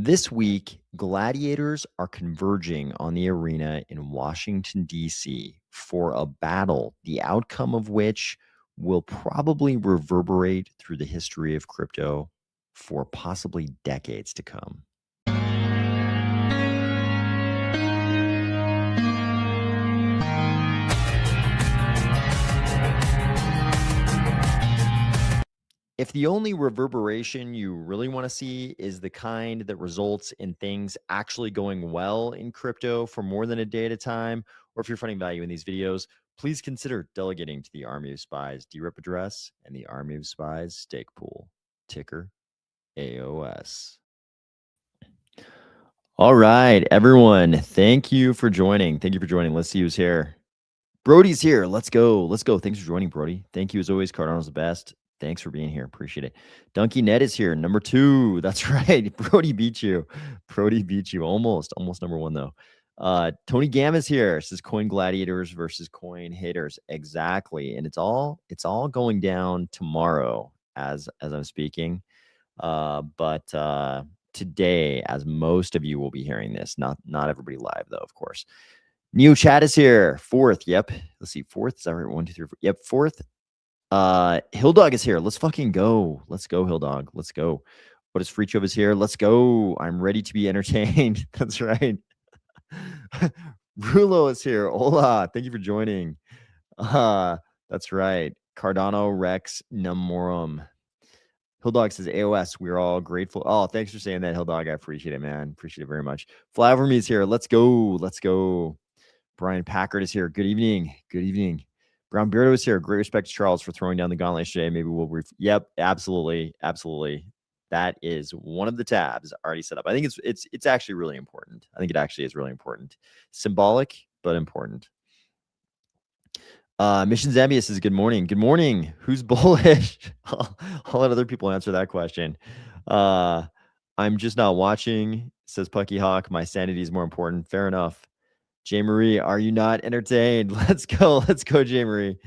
This week, gladiators are converging on the arena in Washington, D.C. for a battle, the outcome of which will probably reverberate through the history of crypto for possibly decades to come. If the only reverberation you really want to see is the kind that results in things actually going well in crypto for more than a day at a time, or if you're finding value in these videos, please consider delegating to the Army of Spies DRep address and the Army of Spies stake pool, ticker AOS. All right, everyone, thank you for joining. Let's see who's here. Brody's here. Let's go. Thanks for joining, Brody. Thank you as always. Cardano's the best. Thanks for being here. Appreciate it. Donkey Net is here. Number 2. That's right. Brody beat you. Almost number 1 though. Tony Gamma's here. Says Coin Gladiators versus Coin Haters. Exactly. And it's all going down tomorrow as I'm speaking. But today, as most of you will be hearing this, not everybody live though, of course. Neo Chat is here. 4th. Yep. Let's see. 4th. Is that right? 1, 2, 3, 4. Yep. 4th. Hilldog is here. Let's fucking go. Let's go, Hilldog. Let's go. What is Freechov is here? Let's go. I'm ready to be entertained. That's right. Rulo is here. Hola. Thank you for joining. That's right. Cardano Rex Numorum. Hilldog says AOS. We're all grateful. Oh, thanks for saying that, Hilldog. I appreciate it, man. Appreciate it very much. Flyover Me is here. Let's go. Brian Packard is here. Good evening. Brown Beardo is here. Great respect to Charles for throwing down the gauntlet yesterday. Maybe we'll yep, absolutely. That is one of the tabs already set up. I think it's actually really important. I think it actually is really important. Symbolic, but important. Mission Zambius says good morning. Who's bullish? I'll let other people answer that question. I'm just not watching, says Pucky Hawk. My sanity is more important. Fair enough. J. Marie, are you not entertained? Let's go, J. Marie.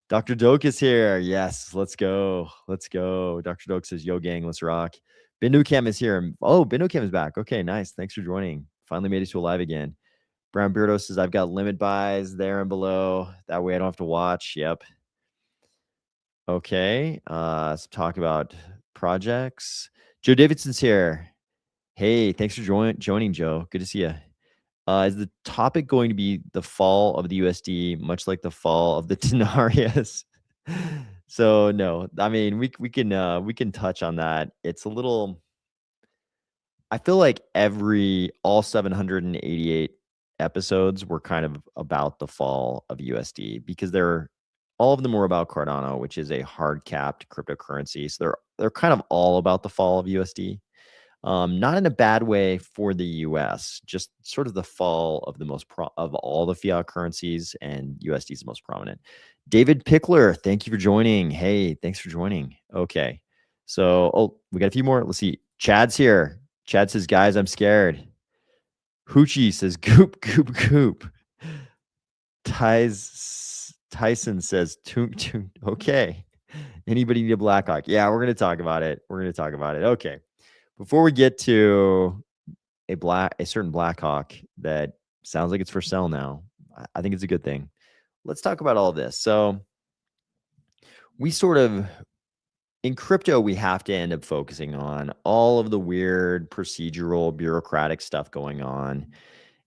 Dr. Doke is here. Yes, let's go. Dr. Doke says, yo, gang, let's rock. Bindu Cam is here. Oh, Bindu Cam is back. Okay, nice. Thanks for joining. Finally made it to a live again. Brown Beardo says, I've got limit buys there and below. That way I don't have to watch. Yep. Okay, let's talk about projects. Joe Davidson's here. Hey, thanks for joining, Joe. Good to see you. Is the topic going to be the fall of the USD, much like the fall of the Denarius? So no, I mean we can touch on that. It's a little. I feel like all 788 episodes were kind of about the fall of USD because all of them were about Cardano, which is a hard capped cryptocurrency. So they're kind of all about the fall of USD. Not in a bad way for the US, just sort of the fall of of all the fiat currencies, and USD is the most prominent. David Pickler, thank you for joining. Hey, thanks for joining. Okay. So, we got a few more. Let's see. Chad's here. Chad says, guys, I'm scared. Hoochie says, goop. Tyson says, toon. Okay. Anybody need a Blackhawk? Yeah, we're going to talk about it. Okay. Before we get to a certain Blackhawk that sounds like it's for sale now, I think it's a good thing. Let's talk about all this. So we sort of, in crypto, we have to end up focusing on all of the weird procedural bureaucratic stuff going on.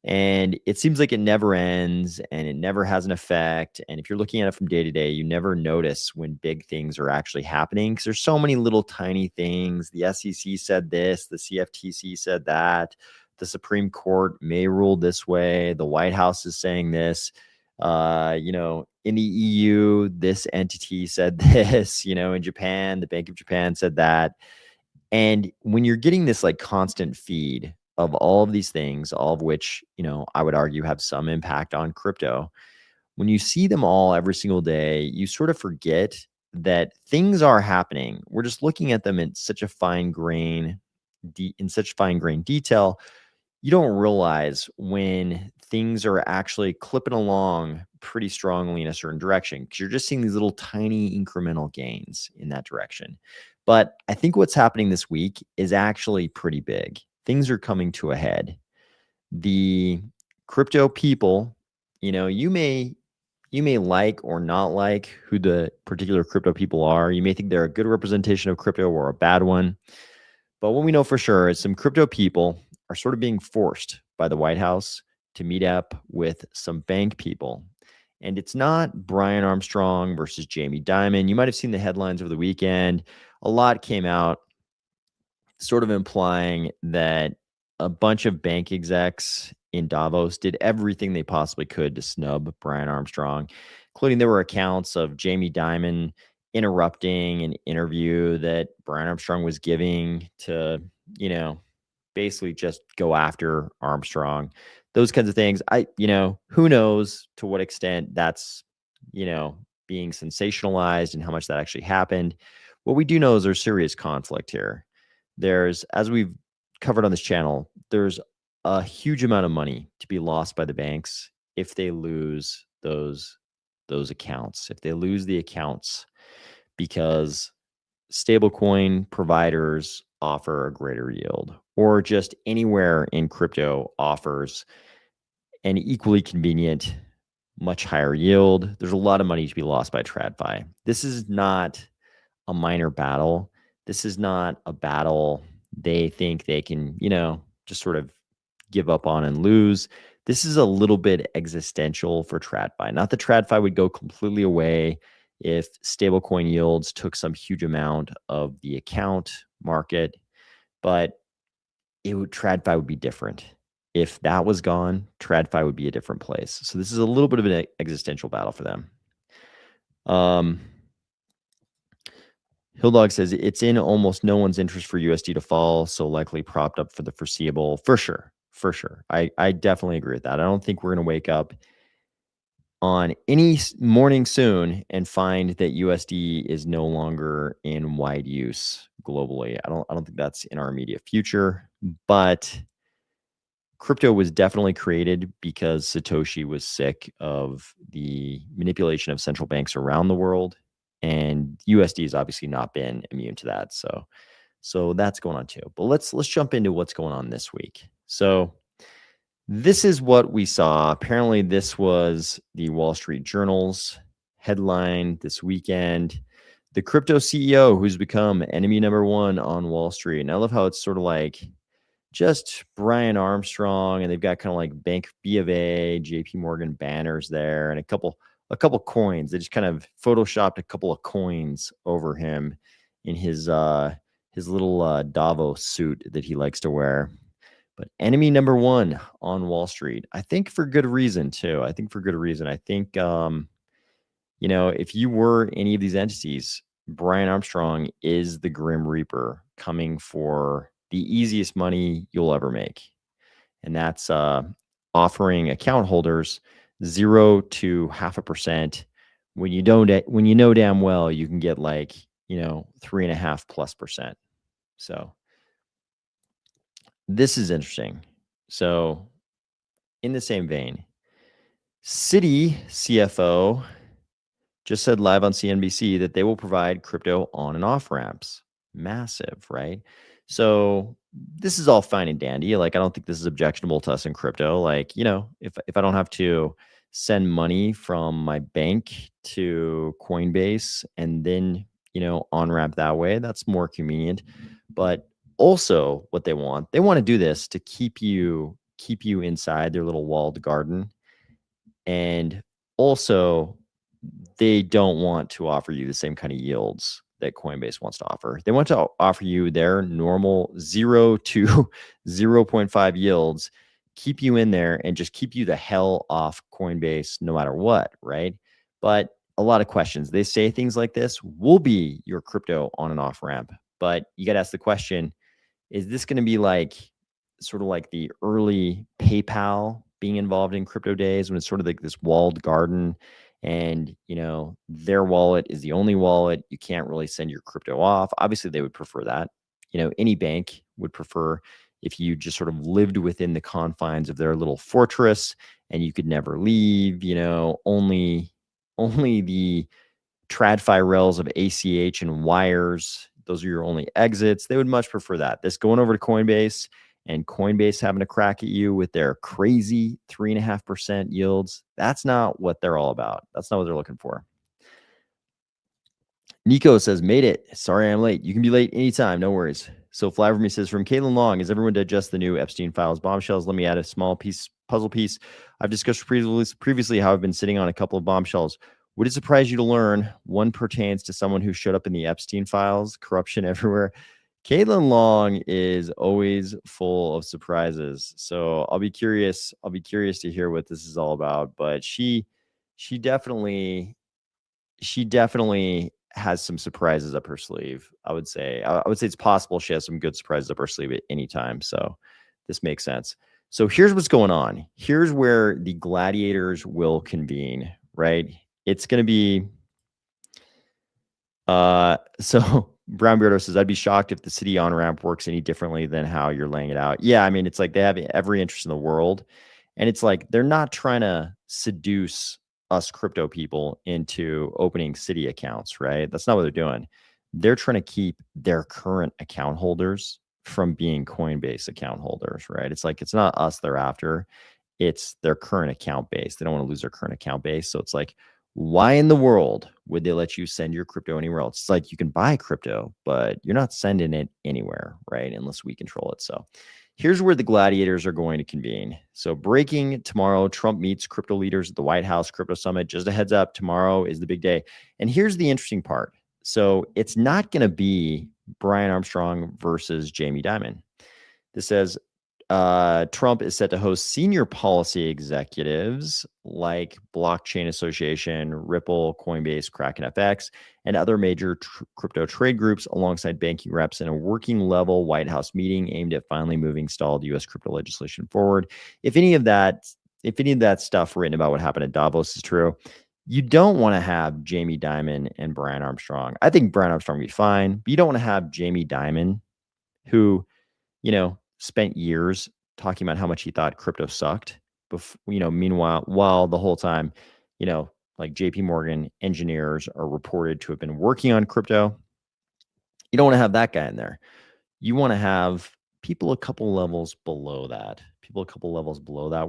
And it seems like it never ends and it never has an effect. And if you're looking at it from day to day, you never notice when big things are actually happening because there's so many little tiny things. The SEC said this, the CFTC said that, the Supreme Court may rule this way, the White House is saying this, in the EU, this entity said this, in Japan, the Bank of Japan said that. And when you're getting this like constant feed of all of these things, all of which, I would argue have some impact on crypto. When you see them all every single day, you sort of forget that things are happening. We're just looking at them in such fine grain detail. You don't realize when things are actually clipping along pretty strongly in a certain direction because you're just seeing these little tiny incremental gains in that direction. But I think what's happening this week is actually pretty big. things are coming to a head. The crypto people, you may like or not like who the particular crypto people are. You may think they're a good representation of crypto or a bad one. But what we know for sure is some crypto people are sort of being forced by the White House to meet up with some bank people. And it's not Brian Armstrong versus Jamie Dimon. You might have seen the headlines over the weekend. A lot came out sort of implying that a bunch of bank execs in Davos did everything they possibly could to snub Brian Armstrong, including there were accounts of Jamie Dimon interrupting an interview that Brian Armstrong was giving to, basically just go after Armstrong. Those kinds of things. Who knows to what extent that's, being sensationalized and how much that actually happened. What we do know is there's serious conflict here. There's, as we've covered on this channel, there's a huge amount of money to be lost by the banks if they lose those accounts, if they lose the accounts, because stablecoin providers offer a greater yield, or just anywhere in crypto offers an equally convenient, much higher yield. There's a lot of money to be lost by TradFi. This is not a minor battle. This is not a battle they think they can, just sort of give up on and lose. This is a little bit existential for TradFi. Not that TradFi would go completely away if stablecoin yields took some huge amount of the account market, but TradFi would be different. If that was gone, TradFi would be a different place. So this is a little bit of an existential battle for them. Hilldog says it's in almost no one's interest for USD to fall, so likely propped up for the foreseeable. For sure. I definitely agree with that. I don't think we're going to wake up on any morning soon and find that USD is no longer in wide use globally. I don't think that's in our immediate future, but crypto was definitely created because Satoshi was sick of the manipulation of central banks around the world, and USD has obviously not been immune to that. So that's going on too. But let's jump into what's going on this week. So this is what we saw. Apparently, this was the Wall Street Journal's headline this weekend. The crypto CEO who's become enemy number one on Wall Street. And I love how it's sort of like just Brian Armstrong, and they've got kind of like Bank B of A, JP Morgan banners there, and a couple coins. They just kind of photoshopped a couple of coins over him in his little Davos suit that he likes to wear. But enemy number one on Wall Street, I think for good reason too. I think, if you were any of these entities, Brian Armstrong is the Grim Reaper coming for the easiest money you'll ever make. And that's offering account holders 0 to 0.5% when you know damn well you can get 3.5+%. So this is interesting. So in the same vein, Citi CFO just said live on CNBC that they will provide crypto on and off ramps. Massive, right? So this is all fine and dandy. I don't think this is objectionable to us in crypto. If I don't have to send money from my bank to Coinbase and then, on ramp that way, that's more convenient. But also what they want to do this to keep you inside their little walled garden. And also they don't want to offer you the same kind of yields that Coinbase wants to offer. They want to offer you their normal 0 to 0.5 yields, keep you in there and just keep you the hell off Coinbase no matter what, right? But a lot of questions. They say things like this will be your crypto on and off ramp, but you got to ask the question, is this going to be sort of like the early PayPal being involved in crypto days when it's sort of like this walled garden and, their wallet is the only wallet. You can't really send your crypto off. Obviously, they would prefer that. Any bank would prefer if you just sort of lived within the confines of their little fortress and you could never leave, only the TradFi rails of ACH and wires. Those are your only exits. They would much prefer that. This going over to Coinbase and Coinbase having a crack at you with their crazy 3.5% yields. That's not what they're all about. That's not what they're looking for. Nico says, made it. Sorry I'm late. You can be late anytime. No worries. So Fly for Me says, from Caitlin Long, as everyone digest the new Epstein files bombshells, let me add a small puzzle piece. I've discussed previously how I've been sitting on a couple of bombshells. Would it surprise you to learn one pertains to someone who showed up in the Epstein files, corruption everywhere? Caitlin Long is always full of surprises. So I'll be curious. I'll be curious to hear what this is all about. But she definitely has some surprises up her sleeve. I would say it's possible she has some good surprises up her sleeve at any time. So this makes sense. So here's what's going on. Here's where the gladiators will convene, right? It's going to be so Brown Beardo says, I'd be shocked if the city on-ramp works any differently than how you're laying it out. Yeah, I mean, it's like they have every interest in the world. And it's like they're not trying to seduce us crypto people into opening city accounts, right? That's not what they're doing. They're trying to keep their current account holders from being Coinbase account holders, right? It's like it's not us they're after. It's their current account base. They don't want to lose their current account base. So it's like, why in the world would they let you send your crypto anywhere else? It's like you can buy crypto, but you're not sending it anywhere, right? Unless we control it. So here's where the gladiators are going to convene. So breaking tomorrow, Trump meets crypto leaders at the White House Crypto Summit. Just a heads up, tomorrow is the big day. And here's the interesting part. So it's not going to be Brian Armstrong versus Jamie Dimon. This says Trump is set to host senior policy executives like Blockchain Association, Ripple, Coinbase, Kraken FX, and other major crypto trade groups alongside banking reps in a working level White House meeting aimed at finally moving stalled U.S. crypto legislation forward. If any of that stuff written about what happened at Davos is true, you don't want to have Jamie Dimon and Brian Armstrong. I think Brian Armstrong would be fine, but you don't want to have Jamie Dimon, who, spent years talking about how much he thought crypto sucked. Meanwhile, while the whole time, like JP Morgan engineers are reported to have been working on crypto. You don't want to have that guy in there. You want to have people a couple levels below that,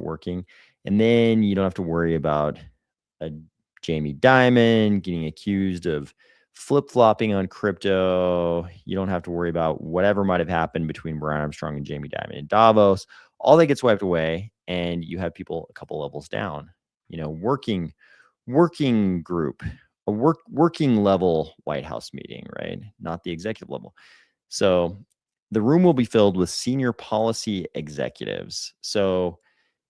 working. And then you don't have to worry about a Jamie Dimon getting accused of flip-flopping on crypto. You don't have to worry about whatever might have happened between Brian Armstrong and Jamie Dimon in Davos. All that gets wiped away, and you have people a couple levels down, working group, a working level White House meeting, right? Not the executive level. So the room will be filled with senior policy executives. So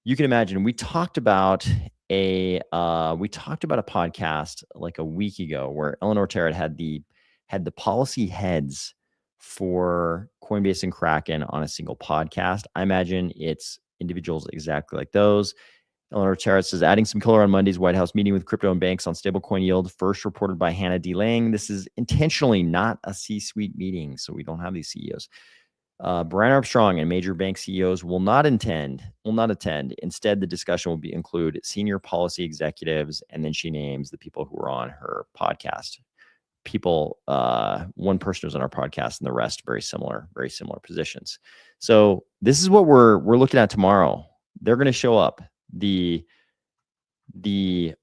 you can imagine we talked about a podcast like a week ago where Eleanor Terrett had the policy heads for Coinbase and Kraken on a single podcast. I imagine it's individuals exactly like those. Eleanor Terrett says, adding some color on Monday's White House meeting with crypto and banks on stablecoin yield, first reported by Hannah D. Lang. This is intentionally not a C-suite meeting, so we don't have these CEOs. Brian Armstrong and major bank CEOs will not attend. Instead, the discussion will include senior policy executives, and then she names the people who are on her podcast. One person who's on our podcast, and the rest very similar positions. So this is what we're looking at tomorrow. They're going to show up. The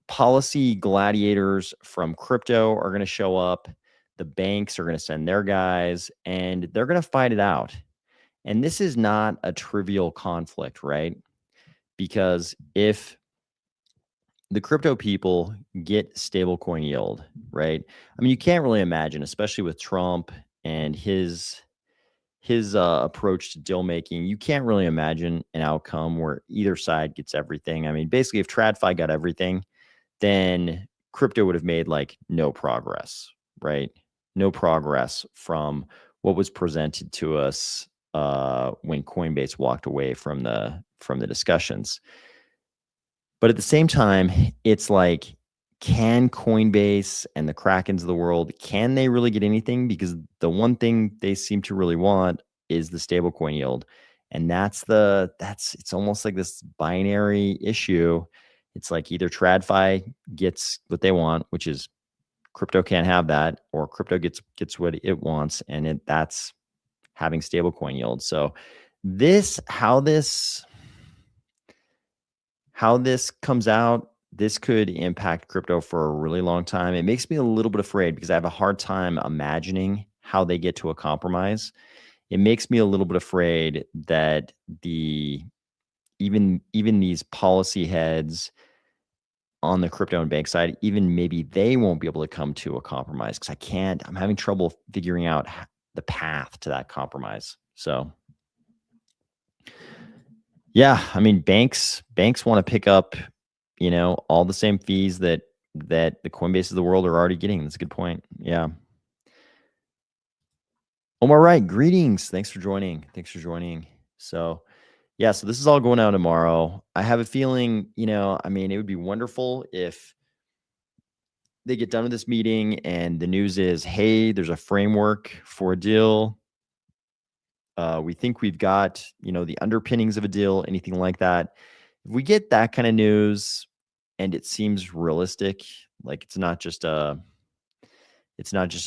policy gladiators from crypto are going to show up. The banks are going to send their guys, and they're going to fight it out. And this is not a trivial conflict, right? Because if the crypto people get stablecoin yield, right? I mean, you can't really imagine, especially with Trump and his approach to deal making, you can't really imagine an outcome where either side gets everything. I mean, basically, if TradFi got everything, then crypto would have made like no progress, right? No progress from what was presented to us when Coinbase walked away from the discussions. But at the same time, it's like, can Coinbase and the Krakens of the world, can they really get anything? Because the one thing they seem to really want is the stablecoin yield. And it's almost like this binary issue. It's like either TradFi gets what they want, which is crypto can't have that, or crypto gets what it wants, and that's having stablecoin yield. So how this comes out, this could impact crypto for a really long time. It makes me a little bit afraid because I have a hard time imagining how they get to a compromise. It makes me a little bit afraid that even these policy heads on the crypto and bank side, even maybe they won't be able to come to a compromise because I'm having trouble figuring out the path to that compromise. So yeah, I mean, banks want to pick up, all the same fees that the Coinbases of the world are already getting. That's a good point. Yeah. Omar Wright, greetings. Thanks for joining. So yeah, so this is all going out tomorrow. I have a feeling, it would be wonderful if they get done with this meeting and the news is, hey, there's a framework for a deal. We think we've got, the underpinnings of a deal, anything like that. If we get that kind of news and it seems realistic, like it's not just an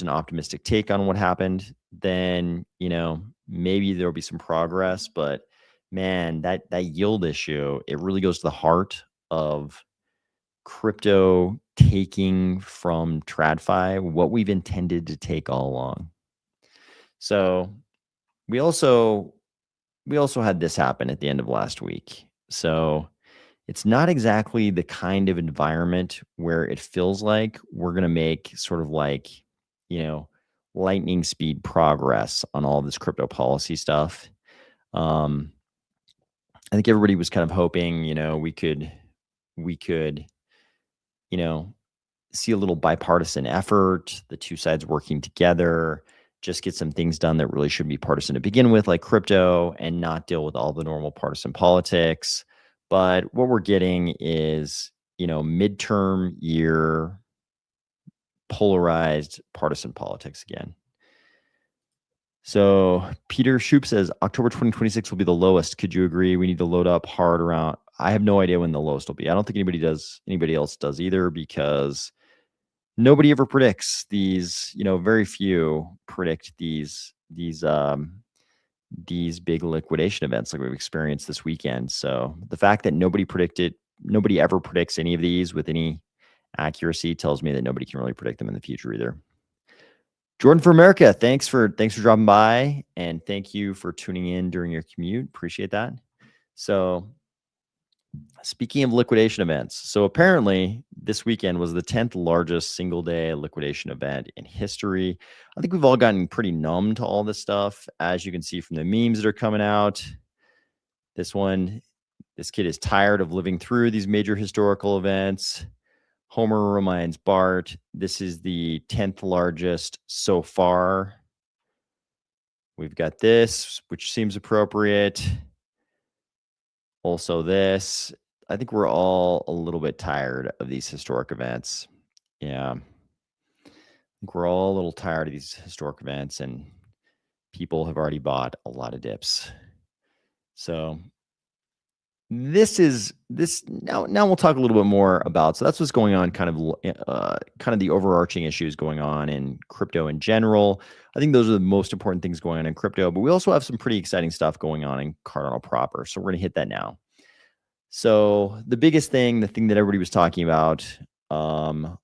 optimistic take on what happened, then, maybe there'll be some progress. But man, that yield issue, it really goes to the heart of crypto taking from TradFi what we've intended to take all along. So we also had this happen at the end of last week. So it's not exactly the kind of environment where it feels like we're going to make sort of like, lightning speed progress on all this crypto policy stuff. I think everybody was kind of hoping, we could, see a little bipartisan effort, the two sides working together, just get some things done that really shouldn't be partisan to begin with, like crypto, and not deal with all the normal partisan politics. But what we're getting is, midterm year polarized partisan politics again. So Peter Shoup says October 2026 will be the lowest. Could you agree? We need to load up hard around. I have no idea when the lowest will be. I don't think anybody else does either, because nobody ever predicts these, very few predict these big liquidation events like we've experienced this weekend. So the fact that nobody ever predicts any of these with any accuracy tells me that nobody can really predict them in the future either. Jordan for America, thanks for dropping by, and thank you for tuning in during your commute. Appreciate that. So speaking of liquidation events, so apparently this weekend was the 10th largest single day liquidation event in history. I think we've all gotten pretty numb to all this stuff, as you can see from the memes that are coming out. This kid is tired of living through these major historical events. Homer reminds Bart, this is the 10th largest so far. We've got this, which seems appropriate. Also this. I think we're all a little bit tired of these historic events. Yeah. I think we're all a little tired of these historic events, and people have already bought a lot of dips. So now we'll talk a little bit more about, so that's what's going on, kind of the overarching issues going on in crypto in general. I think those are the most important things going on in crypto, but we also have some pretty exciting stuff going on in Cardano proper. So we're going to hit that now. So the biggest thing, the thing that everybody was talking about on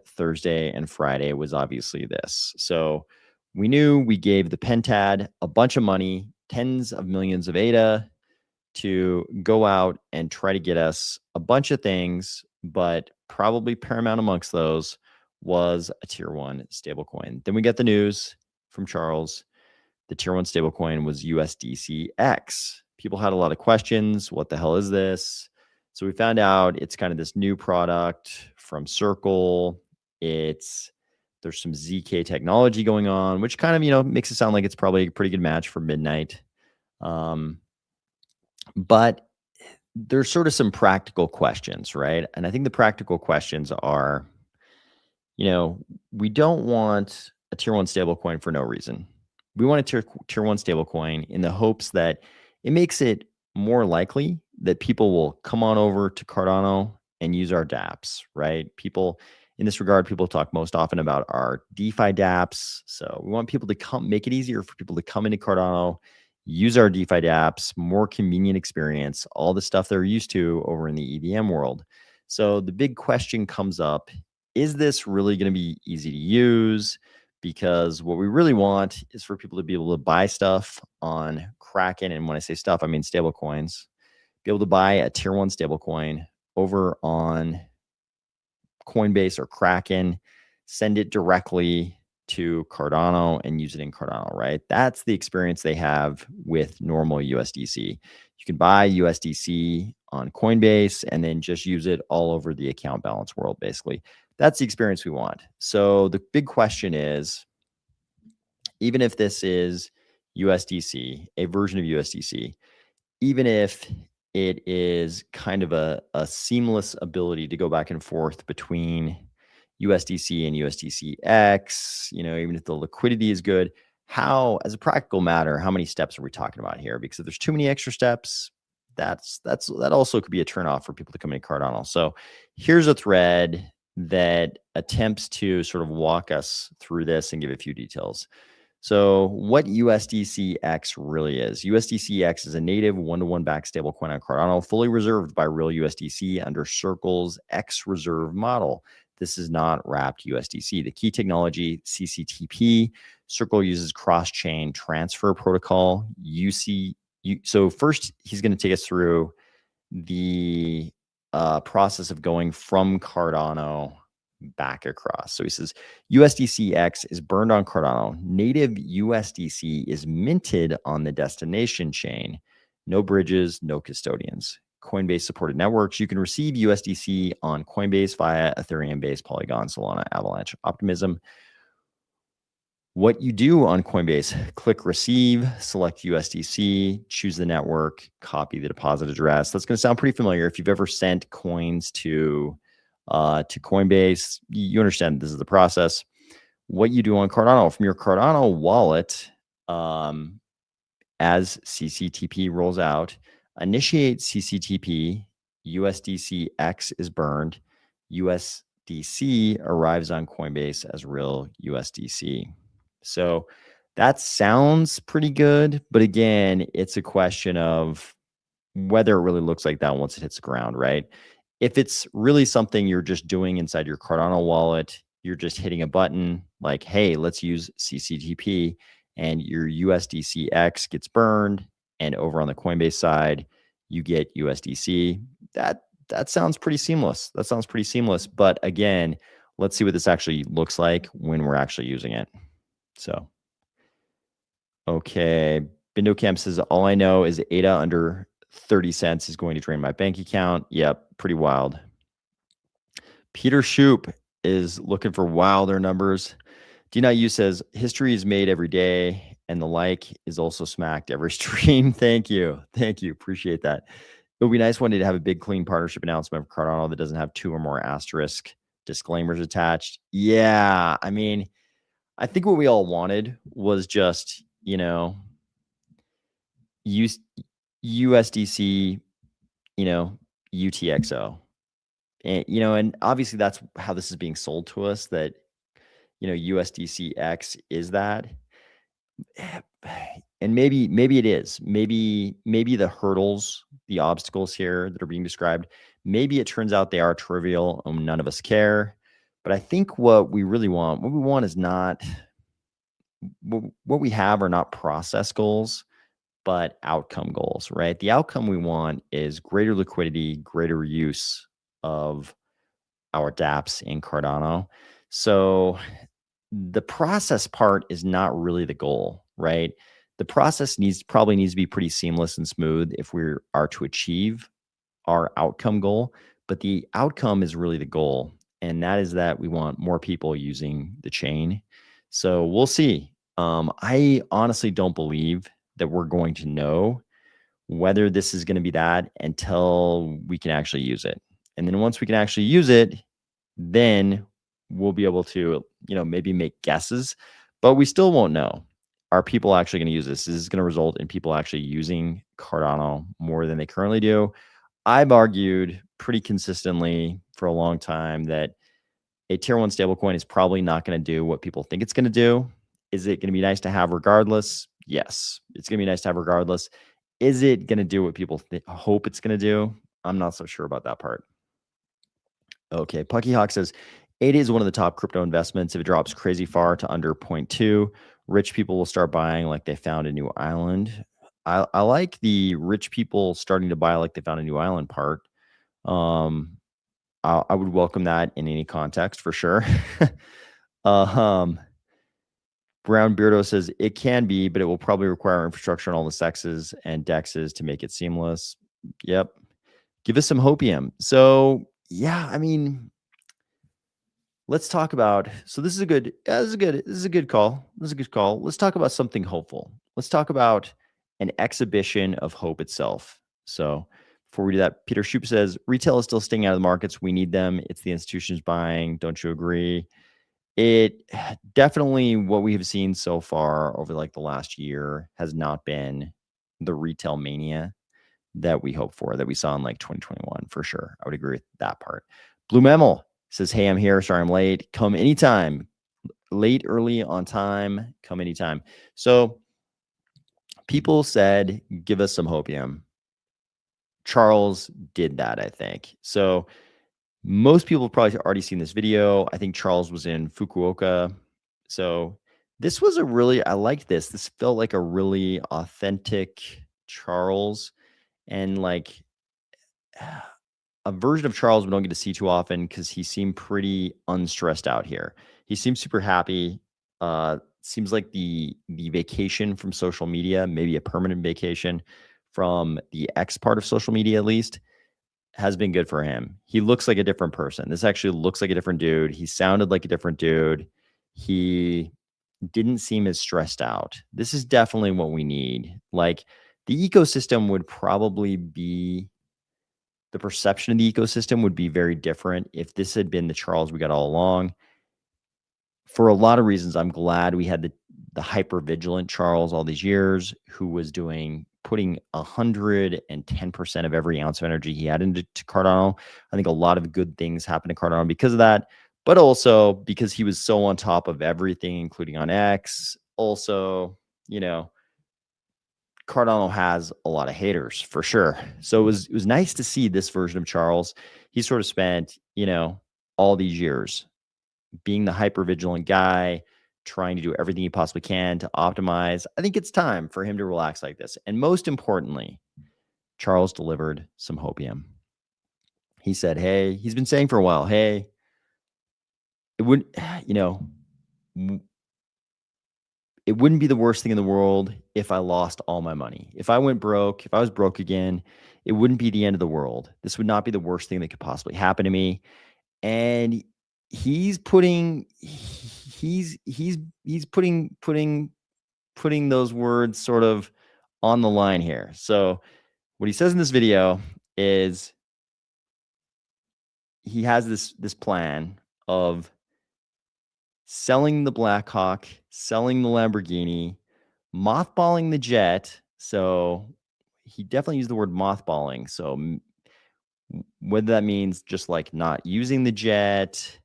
Thursday and Friday was obviously this. So we knew we gave the Pentad a bunch of money, tens of millions of ADA, to go out and try to get us a bunch of things, but probably paramount amongst those was a tier 1 stablecoin. Then we got the news from Charles. The tier 1 stablecoin was USDCX. People had a lot of questions. What the hell is this? So we found out it's kind of this new product from Circle. There's some ZK technology going on, which kind of, makes it sound like it's probably a pretty good match for Midnight. But there's sort of some practical questions, right? And I think the practical questions are, we don't want a tier 1 stablecoin for no reason. We want a tier 1 stablecoin in the hopes that it makes it more likely that people will come on over to Cardano and use our dApps, right? People in this regard, people talk most often about our DeFi dApps. So we want people to make it easier for people to come into Cardano, use our DeFi dApps, more convenient experience, all the stuff they're used to over in the EVM world. So the big question comes up, is this really going to be easy to use? Because what we really want is for people to be able to buy stuff on Kraken. And when I say stuff, I mean stable coins, be able to buy a tier one stable coin over on Coinbase or Kraken, send it directly to Cardano and use it in Cardano, right? That's the experience they have with normal USDC. You can buy USDC on Coinbase and then just use it all over the account balance world, basically. That's the experience we want. So the big question is, even if this is USDC, a version of USDC, even if it is kind of a seamless ability to go back and forth between USDC and USDCX, even if the liquidity is good, how, as a practical matter, how many steps are we talking about here? Because if there's too many extra steps, that also could be a turnoff for people to come into Cardano. So here's a thread that attempts to sort of walk us through this and give a few details. So what USDCX really is. USDCX is a native one-to-one backed stablecoin on Cardano, fully reserved by real USDC under Circle's X reserve model. This is not wrapped USDC. The key technology, CCTP, Circle uses cross-chain transfer protocol. So first, he's going to take us through the process of going from Cardano back across. So he says USDCX is burned on Cardano. Native USDC is minted on the destination chain. No bridges, no custodians. Coinbase supported networks. You can receive USDC on Coinbase via Ethereum-based Polygon, Solana, Avalanche, Optimism. What you do on Coinbase, click receive, select USDC, choose the network, copy the deposit address. That's going to sound pretty familiar. If you've ever sent coins to Coinbase, you understand this is the process. What you do on Cardano, from your Cardano wallet, as CCTP rolls out, initiate CCTP, USDCX is burned, USDC arrives on Coinbase as real USDC. So that sounds pretty good, but again, it's a question of whether it really looks like that once it hits the ground, right? If it's really something you're just doing inside your Cardano wallet, you're just hitting a button like, hey, let's use CCTP, and your USDCX gets burned, and over on the Coinbase side, you get USDC. That sounds pretty seamless. That sounds pretty seamless. But again, let's see what this actually looks like when we're actually using it. So, okay. BindoCamp says, all I know is ADA under 30 cents is going to drain my bank account. Yep, pretty wild. Peter Shoop is looking for wilder numbers. D.U says, history is made every day, and the like is also smacked every stream. Thank you. Thank you. Appreciate that. It would be nice one day to have a big, clean partnership announcement of Cardano that doesn't have 2 or more asterisk disclaimers attached. Yeah, I mean, I think what we all wanted was just, use USDC, UTXO. And, and obviously that's how this is being sold to us, that, USDCX is that. And maybe it is. Maybe the hurdles, the obstacles here that are being described, maybe it turns out they are trivial and none of us care. But I think what we want is not, what we have are not process goals, but outcome goals, right? The outcome we want is greater liquidity, greater use of our dApps in Cardano. So the process part is not really the goal, right? The process probably needs to be pretty seamless and smooth if we are to achieve our outcome goal, but the outcome is really the goal. And that is that we want more people using the chain. So we'll see. I honestly don't believe that we're going to know whether this is going to be that until we can actually use it. And then once we can actually use it, then we'll be able to, maybe make guesses, but we still won't know. Are people actually going to use this? Is this going to result in people actually using Cardano more than they currently do? I've argued pretty consistently for a long time that a tier 1 stablecoin is probably not going to do what people think it's going to do. Is it going to be nice to have regardless? Yes, it's gonna be nice to have regardless. Is it gonna do what people hope it's gonna do? I'm not so sure about that part. Okay, Pucky Hawk says ADA is one of the top crypto investments. If it drops crazy far to under zero point 0.2, rich people will start buying like they found a new island. I like the rich people starting to buy like they found a new island part. Um, I would welcome that in any context for sure. um, Brown Beardo says it can be, but it will probably require infrastructure on all the sexes and dexes to make it seamless. Yep. Give us some hopium. So yeah, I mean, let's talk about. So this is a good. This is a good call. This is a good call. Let's talk about something hopeful. Let's talk about an exhibition of hope itself. So before we do that, Peter Shoup says retail is still staying out of the markets. We need them. It's the institutions buying. Don't you agree? It definitely what we have seen so far over like the last year has not been the retail mania that we hoped for, that we saw in like 2021 for sure. I would agree with that part. Blue Mammal says, hey, I'm here. Sorry, I'm late. Come anytime. Late, early, on time. Come anytime. So people said, give us some hopium. Charles did that, I think. So most people have probably already seen this video. I think Charles was in Fukuoka. So this was a really, I liked this. This felt like a really authentic Charles and like a version of Charles we don't get to see too often because he seemed pretty unstressed out here. He seemed super happy. Seems like the vacation from social media, maybe a permanent vacation from the X part of social media at least, has been good for him. He looks like a different person. This actually looks like a different dude. He sounded like a different dude. He didn't seem as stressed out. This is definitely what we need. Like the ecosystem would probably be the perception of the ecosystem would be very different if this had been the Charles we got all along. For a lot of reasons, I'm glad we had the hyper vigilant Charles all these years who was putting 110% of every ounce of energy he had into Cardano. I think a lot of good things happened to Cardano because of that, but also because he was so on top of everything, including on X. Also, Cardano has a lot of haters for sure. So it was nice to see this version of Charles. He sort of spent, all these years being the hyper vigilant guy, trying to do everything he possibly can to optimize. I think it's time for him to relax like this. And most importantly, Charles delivered some hopium. He said, hey, he's been saying for a while, hey, it wouldn't, it wouldn't be the worst thing in the world if I lost all my money. If I went broke, if I was broke again, it wouldn't be the end of the world. This would not be the worst thing that could possibly happen to me. And he's putting those words sort of on the line here. So what he says in this video is he has this plan of selling the Blackhawk, selling the Lamborghini, mothballing the jet. So he definitely used the word mothballing. So whether that means just like not using the jet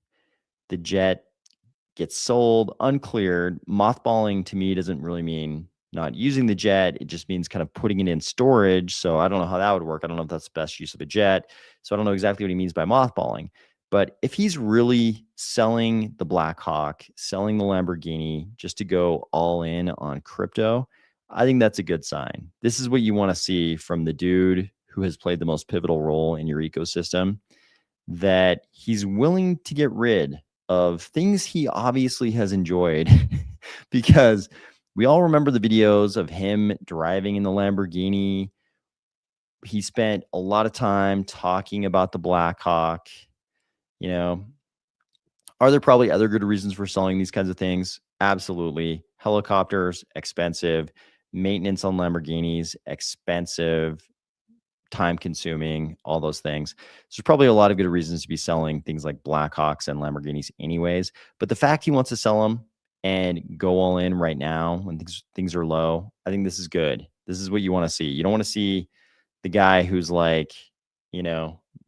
gets sold, uncleared. Mothballing to me doesn't really mean not using the jet. It just means kind of putting it in storage. So I don't know how that would work. I don't know if that's the best use of a jet. So I don't know exactly what he means by mothballing. But if he's really selling the Blackhawk, selling the Lamborghini just to go all in on crypto, I think that's a good sign. This is what you want to see from the dude who has played the most pivotal role in your ecosystem, that he's willing to get rid of things he obviously has enjoyed because we all remember the videos of him driving in the Lamborghini. He spent a lot of time talking about the Blackhawk. Are there probably other good reasons for selling these kinds of things? Absolutely. Helicopters, expensive. Maintenance on Lamborghinis, expensive, time consuming, all those things. There's probably a lot of good reasons to be selling things like Blackhawks and Lamborghinis anyways. But the fact he wants to sell them and go all in right now when things are low, I think this is good. This is what you want to see. You don't want to see the guy who's like,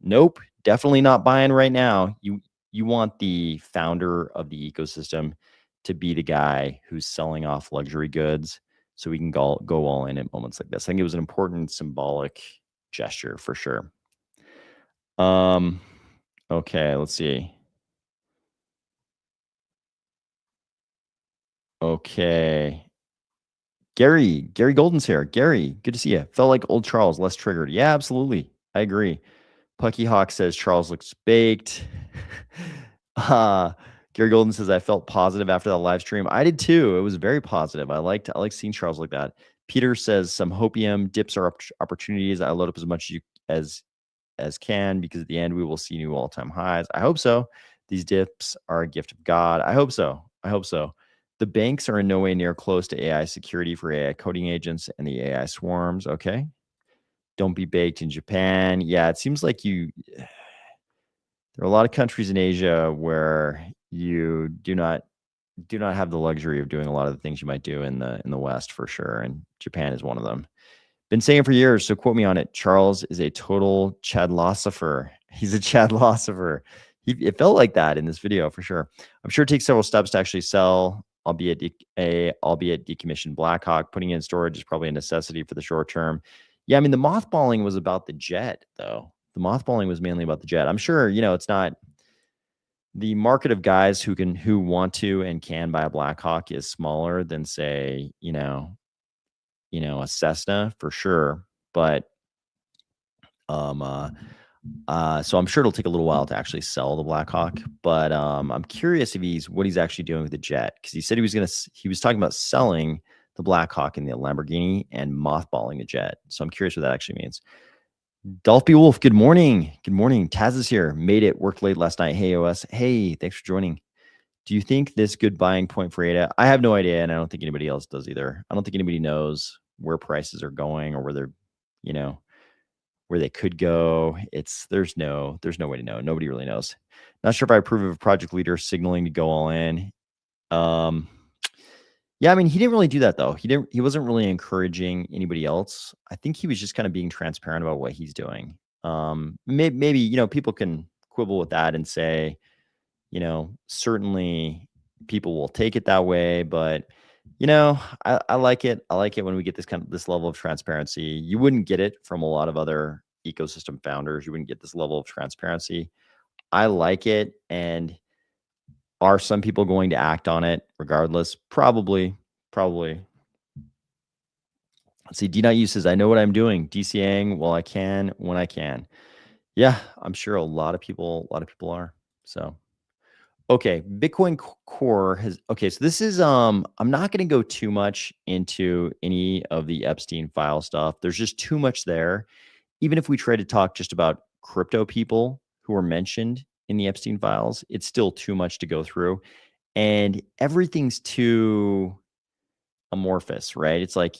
nope, definitely not buying right now. You want the founder of the ecosystem to be the guy who's selling off luxury goods so we can go all in at moments like this. I think it was an important symbolic gesture for sure. Okay, let's see. Okay. Gary Golden's here. Gary, good to see you. Felt like old Charles, less triggered. Yeah, absolutely. I agree. Pucky Hawk says Charles looks baked. uh, Gary Golden says I felt positive after that live stream. I did too. It was very positive. I liked seeing Charles like that. Peter says some hopium dips are opportunities. I load up as much as can because at the end we will see new all-time highs. I hope so. These dips are a gift of God. I hope so. I hope so. The banks are in no way near close to AI security for AI coding agents and the AI swarms. Okay. Don't be baked in Japan. Yeah, it seems like there are a lot of countries in Asia where you do not have the luxury of doing a lot of the things you might do in the West for sure. And Japan is one of them. Been saying it for years, so quote me on it. Charles is a total Chadlosopher. He's a Chadlosopher. It felt like that in this video for sure. I'm sure it takes several steps to actually sell, albeit decommissioned Blackhawk. Putting it in storage is probably a necessity for the short term. Yeah, I mean, the mothballing was about the jet, though. The mothballing was mainly about the jet. I'm sure, it's not the market of guys who want to and can buy a Blackhawk is smaller than, say, a Cessna for sure. But so I'm sure it'll take a little while to actually sell the Blackhawk. But I'm curious what he's actually doing with the jet, because he said he was talking about selling the Blackhawk in the Lamborghini and mothballing the jet. So I'm curious what that actually means. Dolphy Wolf, good morning. Good morning. Taz is here. Made it. Worked late last night. Hey, OS. Hey, thanks for joining. Do you think this good buying point for ADA? I have no idea, and I don't think anybody else does either. I don't think anybody knows where prices are going or where they're, where they could go. There's no way to know. Nobody really knows. Not sure if I approve of a project leader signaling to go all in. Yeah, I mean, he didn't really do that though. He wasn't really encouraging anybody else. I think he was just kind of being transparent about what he's doing. Maybe people can quibble with that and say, certainly people will take it that way, but I like it. I like it when we get this level of transparency. You wouldn't get it from a lot of other ecosystem founders. You wouldn't get this level of transparency. I like it. And are some people going to act on it regardless? Probably. Let's see. D.U says, I know what I'm doing. DCAing while I can, when I can. Yeah, I'm sure a lot of people are. So okay, Bitcoin Core has, okay, so this is, I'm not going to go too much into any of the Epstein file stuff. There's just too much there. Even if we try to talk just about crypto people who were mentioned in the Epstein files, it's still too much to go through. And everything's too amorphous, right? It's like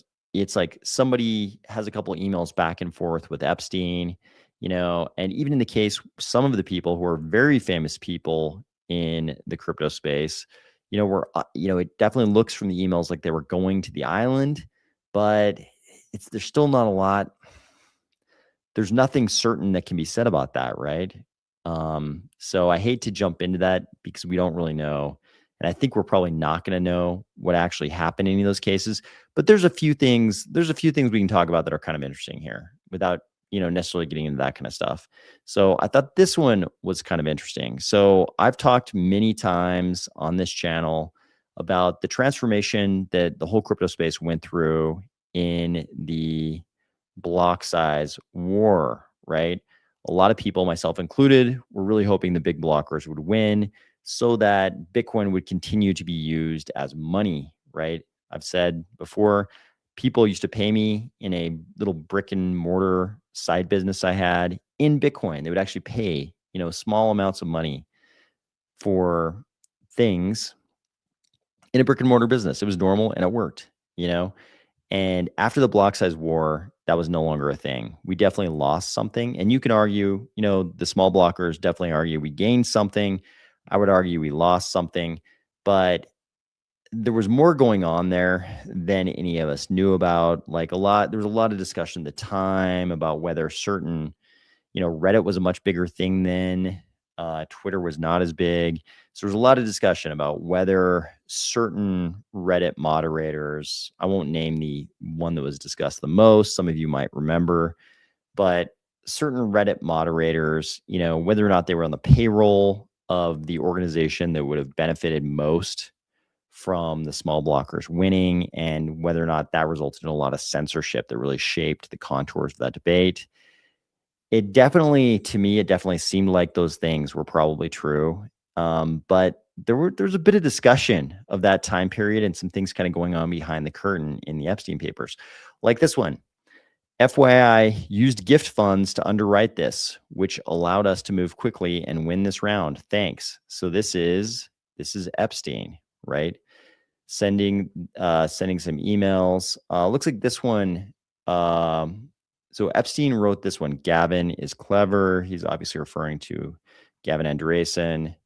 somebody has a couple of emails back and forth with Epstein, and even in the case, some of the people who are very famous people in the crypto space, it definitely looks from the emails like they were going to the island, but there's still not a lot. There's nothing certain that can be said about that, right? So I hate to jump into that because we don't really know. And I think we're probably not going to know what actually happened in any of those cases. But there's a few things we can talk about that are kind of interesting here without, necessarily getting into that kind of stuff. So I thought this one was kind of interesting. So I've talked many times on this channel about the transformation that the whole crypto space went through in the block size war, right? A lot of people, myself included, were really hoping the big blockers would win so that Bitcoin would continue to be used as money, right? I've said before, people used to pay me in a little brick and mortar side business I had in Bitcoin. They would actually pay, small amounts of money for things in a brick and mortar business. It was normal and it worked, And after the block size war, that was no longer a thing. We definitely lost something. And you can argue, the small blockers definitely argue we gained something. I would argue we lost something, but there was more going on there than any of us knew about. There was a lot of discussion at the time about whether certain, Reddit was a much bigger thing then. Twitter was not as big. So there's a lot of discussion about whether certain Reddit moderators, I won't name the one that was discussed the most, some of you might remember, but certain Reddit moderators, whether or not they were on the payroll of the organization that would have benefited most from the small blockers winning, and whether or not that resulted in a lot of censorship that really shaped the contours of that debate. To me, it definitely seemed like those things were probably true. But there's a bit of discussion of that time period and some things kind of going on behind the curtain in the Epstein papers, like this one. FYI used gift funds to underwrite this, which allowed us to move quickly and win this round. Thanks. So this is Epstein, right? Sending some emails. Looks like this one. So Epstein wrote this one. Gavin is clever. He's obviously referring to Gavin Andresen,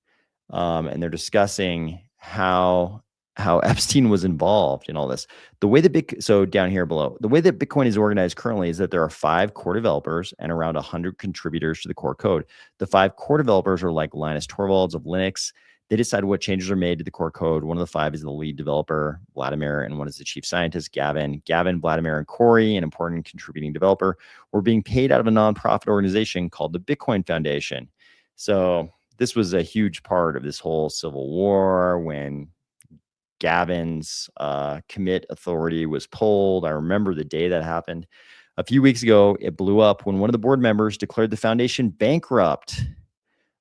and they're discussing how Epstein was involved in all this. The way that so down here below, the way that Bitcoin is organized currently is that there are 5 core developers and around 100 contributors to the core code. The 5 core developers are like Linus Torvalds of Linux. They decide what changes are made to the core code. One of the 5 is the lead developer, Vladimir, and one is the chief scientist, Gavin. Gavin, Vladimir, and Corey, an important contributing developer, were being paid out of a nonprofit organization called the Bitcoin Foundation. So this was a huge part of this whole civil war when Gavin's commit authority was pulled. I remember the day that happened. A few weeks ago, it blew up when one of the board members declared the foundation bankrupt.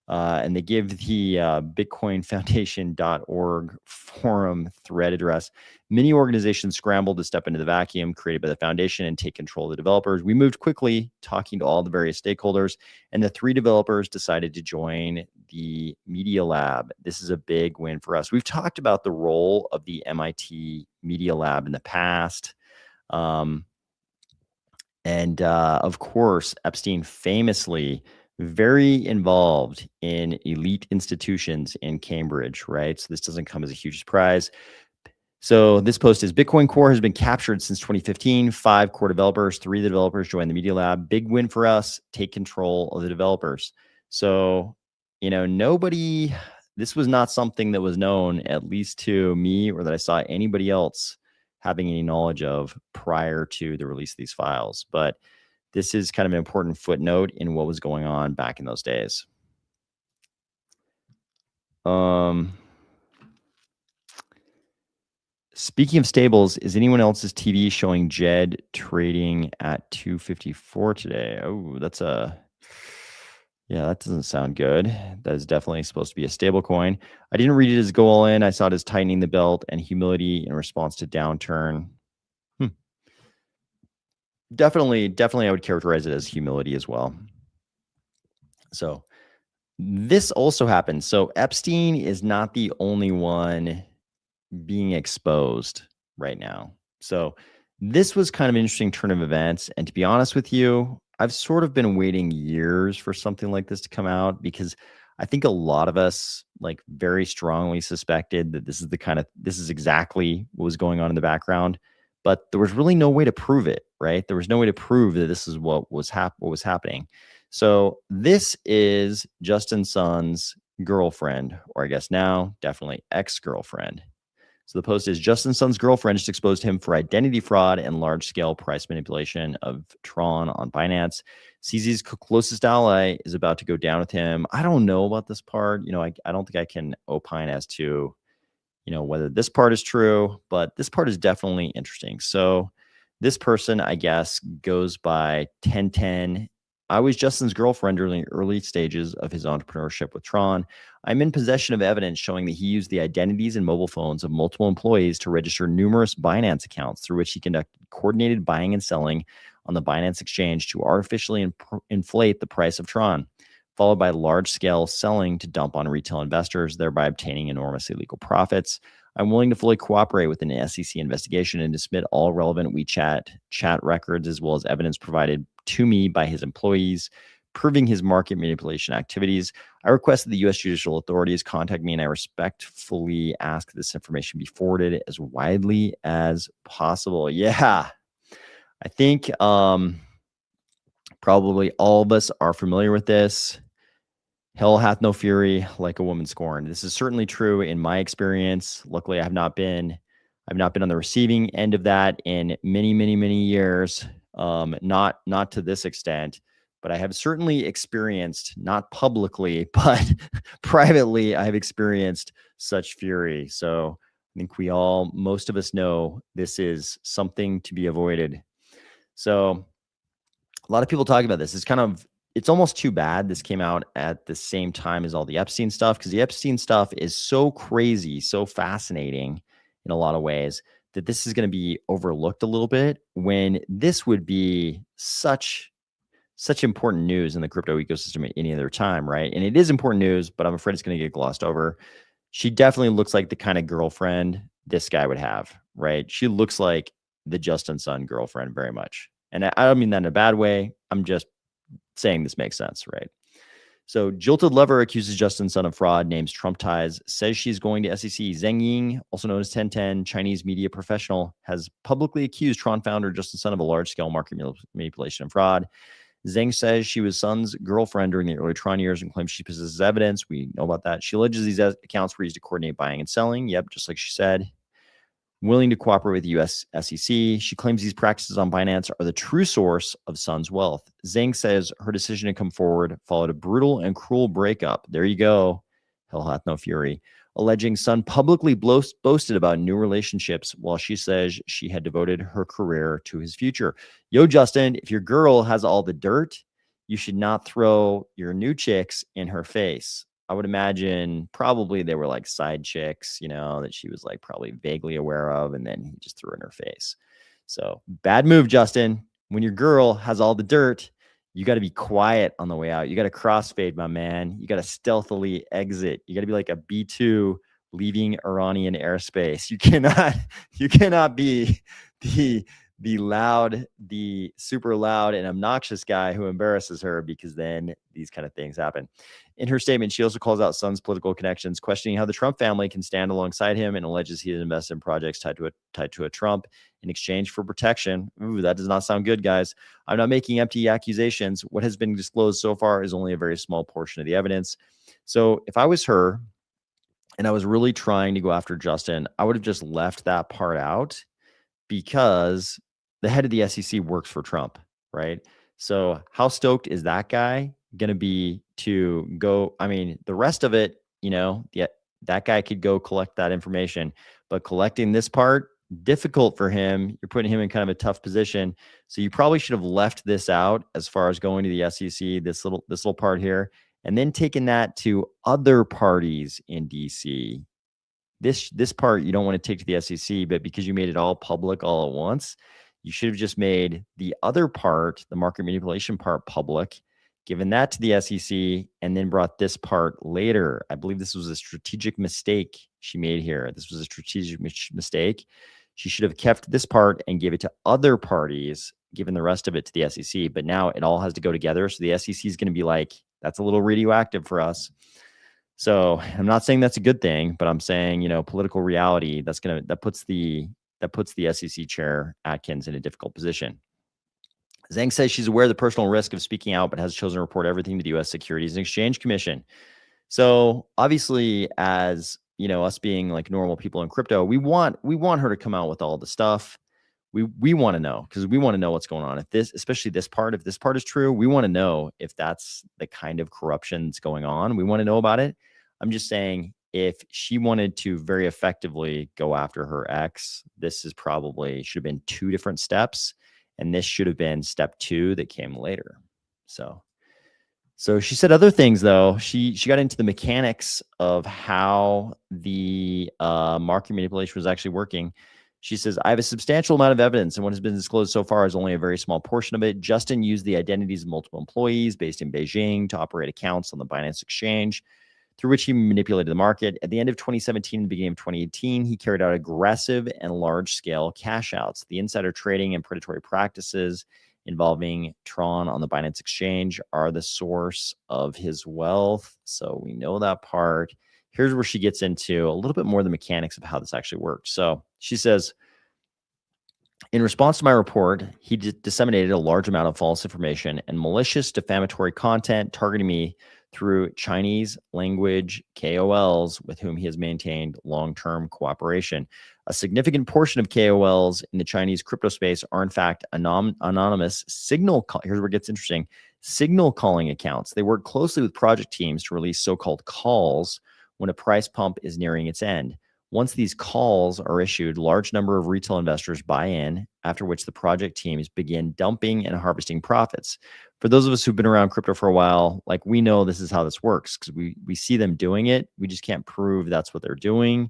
And they give the bitcoinfoundation.org forum thread address. Many organizations scrambled to step into the vacuum created by the foundation and take control of the developers. We moved quickly, talking to all the various stakeholders, and the 3 developers decided to join the Media Lab. This is a big win for us. We've talked about the role of the MIT Media Lab in the past. Of course, Epstein famously very involved in elite institutions in Cambridge, right? So this doesn't come as a huge surprise. So this post is Bitcoin Core has been captured since 2015. 5 core developers, 3 of the developers joined the Media Lab. Big win for us. Take control of the developers. So, this was not something that was known, at least to me, or that I saw anybody else having any knowledge of prior to the release of these files. But this is kind of an important footnote in what was going on back in those days. Speaking of stables, is anyone else's TV showing Jed trading at 254 today? Oh, that doesn't sound good. That is definitely supposed to be a stable coin. I didn't read it as go all in. I saw it as tightening the belt and humility in response to downturn. Definitely, I would characterize it as humility as well. So this also happened. So Epstein is not the only one being exposed right now. So this was kind of an interesting turn of events. And to be honest with you, I've sort of been waiting years for something like this to come out, because I think a lot of us very strongly suspected that this is exactly what was going on in the background. But there was really no way to prove it, right? There was no way to prove that this is what was happening. So this is Justin Sun's girlfriend, or I guess now definitely ex-girlfriend. So the post is Justin Sun's girlfriend just exposed him for identity fraud and large-scale price manipulation of Tron on Binance. CZ's closest ally is about to go down with him. I don't know about this part. I don't think I can opine as to whether this part is true, but this part is definitely interesting. So this person, I guess, goes by 1010. I was Justin's girlfriend during the early stages of his entrepreneurship with Tron. I'm in possession of evidence showing that he used the identities and mobile phones of multiple employees to register numerous Binance accounts through which he conducted coordinated buying and selling on the Binance exchange to artificially inflate the price of Tron, followed by large-scale selling to dump on retail investors, thereby obtaining enormous illegal profits. I'm willing to fully cooperate with an SEC investigation and to submit all relevant WeChat chat records as well as evidence provided to me by his employees, proving his market manipulation activities. I request that the U.S. judicial authorities contact me, and I respectfully ask that this information be forwarded as widely as possible. Yeah, I think probably all of us are familiar with this. Hell hath no fury like a woman scorned. This is certainly true in my experience. Luckily, I've not been on the receiving end of that in many, many, many years. Not to this extent, but I have certainly experienced, not publicly, but privately, I have experienced such fury. So I think most of us know this is something to be avoided. So a lot of people talk about this. It's almost too bad this came out at the same time as all the Epstein stuff, because the Epstein stuff is so crazy, so fascinating in a lot of ways, that this is going to be overlooked a little bit, when this would be such important news in the crypto ecosystem at any other time, right? And it is important news, but I'm afraid it's going to get glossed over. She definitely looks like the kind of girlfriend this guy would have, right? She looks like the Justin Sun girlfriend very much. And I don't mean that in a bad way. I'm just saying this makes sense, right? So jilted lover accuses Justin Sun of fraud, names Trump ties, says she's going to SEC. Zheng Ying, also known as 1010, Chinese media professional, has publicly accused Tron founder Justin Sun of a large-scale market manipulation and fraud. Zheng says she was Sun's girlfriend during the early Tron years and claims she possesses evidence. We know about that. She alleges these accounts were used to coordinate buying and selling. Yep, just like she said. Willing to cooperate with the U.S. SEC. She claims these practices on Binance are the true source of Sun's wealth. Zhang says her decision to come forward followed a brutal and cruel breakup. There you go. Hell hath no fury. Alleging Sun publicly boasted about new relationships while she says she had devoted her career to his future. Yo, Justin, if your girl has all the dirt, you should not throw your new chicks in her face. I would imagine probably they were like side chicks, that she was like probably vaguely aware of, and then he just threw in her face. So bad move, Justin. When your girl has all the dirt, you got to be quiet on the way out. You got to crossfade, my man. You got to stealthily exit. You got to be like a B-2 leaving Iranian airspace. You cannot be the super loud and obnoxious guy who embarrasses her, because then these kind of things happen. In her statement, she also calls out Sun's political connections, questioning how the Trump family can stand alongside him, and alleges he has invested in projects tied to a Trump in exchange for protection. Ooh, that does not sound good, guys. I'm not making empty accusations. What has been disclosed so far is only a very small portion of the evidence. So if I was her and I was really trying to go after Justin, I would have just left that part out, because the head of the SEC works for Trump, right? So how stoked is that guy going to be to go? I mean, the rest of it, that guy could go collect that information, but collecting this part, difficult for him. You're putting him in kind of a tough position. So you probably should have left this out as far as going to the SEC, this little part here, and then taking that to other parties in DC. This part you don't want to take to the SEC, but because you made it all public all at once, you should have just made the other part, the market manipulation part, public, given that to the SEC, and then brought this part later. I believe this was a strategic mistake she made here. This was a strategic mistake. She should have kept this part and gave it to other parties, given the rest of it to the SEC. But now it all has to go together. So the SEC is going to be like, that's a little radioactive for us. So I'm not saying that's a good thing, but I'm saying, political reality, that puts the SEC chair Atkins in a difficult position. Zhang says she's aware of the personal risk of speaking out, but has chosen to report everything to the U.S. Securities and Exchange Commission. So obviously, as us being like normal people in crypto, we want her to come out with all the stuff. We want to know, because we want to know what's going on. If this part is true, we want to know if that's the kind of corruption that's going on. We want to know about it. I'm just saying, if she wanted to very effectively go after her ex, this is probably should have been 2 different steps, and this should have been step 2 that came later. So she said other things, though. She got into the mechanics of how the market manipulation was actually working. She says, I have a substantial amount of evidence, and what has been disclosed so far is only a very small portion of it. Justin used the identities of multiple employees based in Beijing to operate accounts on the Binance exchange, through which he manipulated the market. At the end of 2017 and beginning of 2018, he carried out aggressive and large-scale cash outs. The insider trading and predatory practices involving Tron on the Binance exchange are the source of his wealth. So we know that part. Here's where she gets into a little bit more of the mechanics of how this actually works. So she says, in response to my report, he disseminated a large amount of false information and malicious defamatory content targeting me through Chinese language KOLs with whom he has maintained long-term cooperation. A significant portion of KOLs in the Chinese crypto space are in fact anonymous signal. Here's where it gets interesting. Signal calling accounts. They work closely with project teams to release so-called calls when a price pump is nearing its end. Once these calls are issued, large number of retail investors buy in, after which the project teams begin dumping and harvesting profits. For those of us who've been around crypto for a while, like we know this is how this works because we see them doing it. We just can't prove that's what they're doing,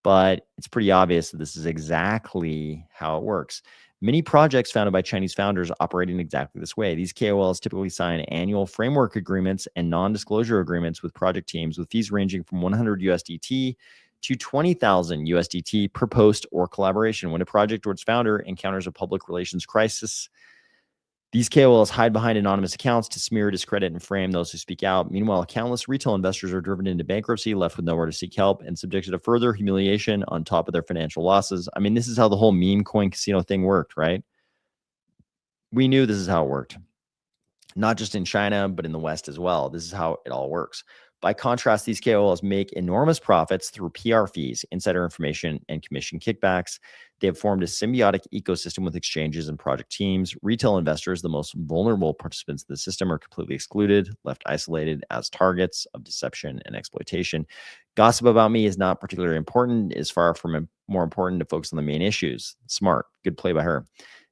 but it's pretty obvious that this is exactly how it works. Many projects founded by Chinese founders operate in exactly this way. These KOLs typically sign annual framework agreements and non-disclosure agreements with project teams with fees ranging from 100 USDT to 20,000 USDT per post or collaboration. When a project or its founder encounters a public relations crisis, these KOLs hide behind anonymous accounts to smear, discredit, and frame those who speak out. Meanwhile, countless retail investors are driven into bankruptcy, left with nowhere to seek help, and subjected to further humiliation on top of their financial losses. I mean, this is how the whole meme coin casino thing worked, right? We knew this is how it worked. Not just in China, but in the West as well. This is how it all works. By contrast, these KOLs make enormous profits through PR fees, insider information, and commission kickbacks. They have formed a symbiotic ecosystem with exchanges and project teams. Retail investors, the most vulnerable participants of the system, are completely excluded, left isolated as targets of deception and exploitation. Gossip about me is not particularly important. It is far from more important to focus on the main issues. Smart. Good play by her.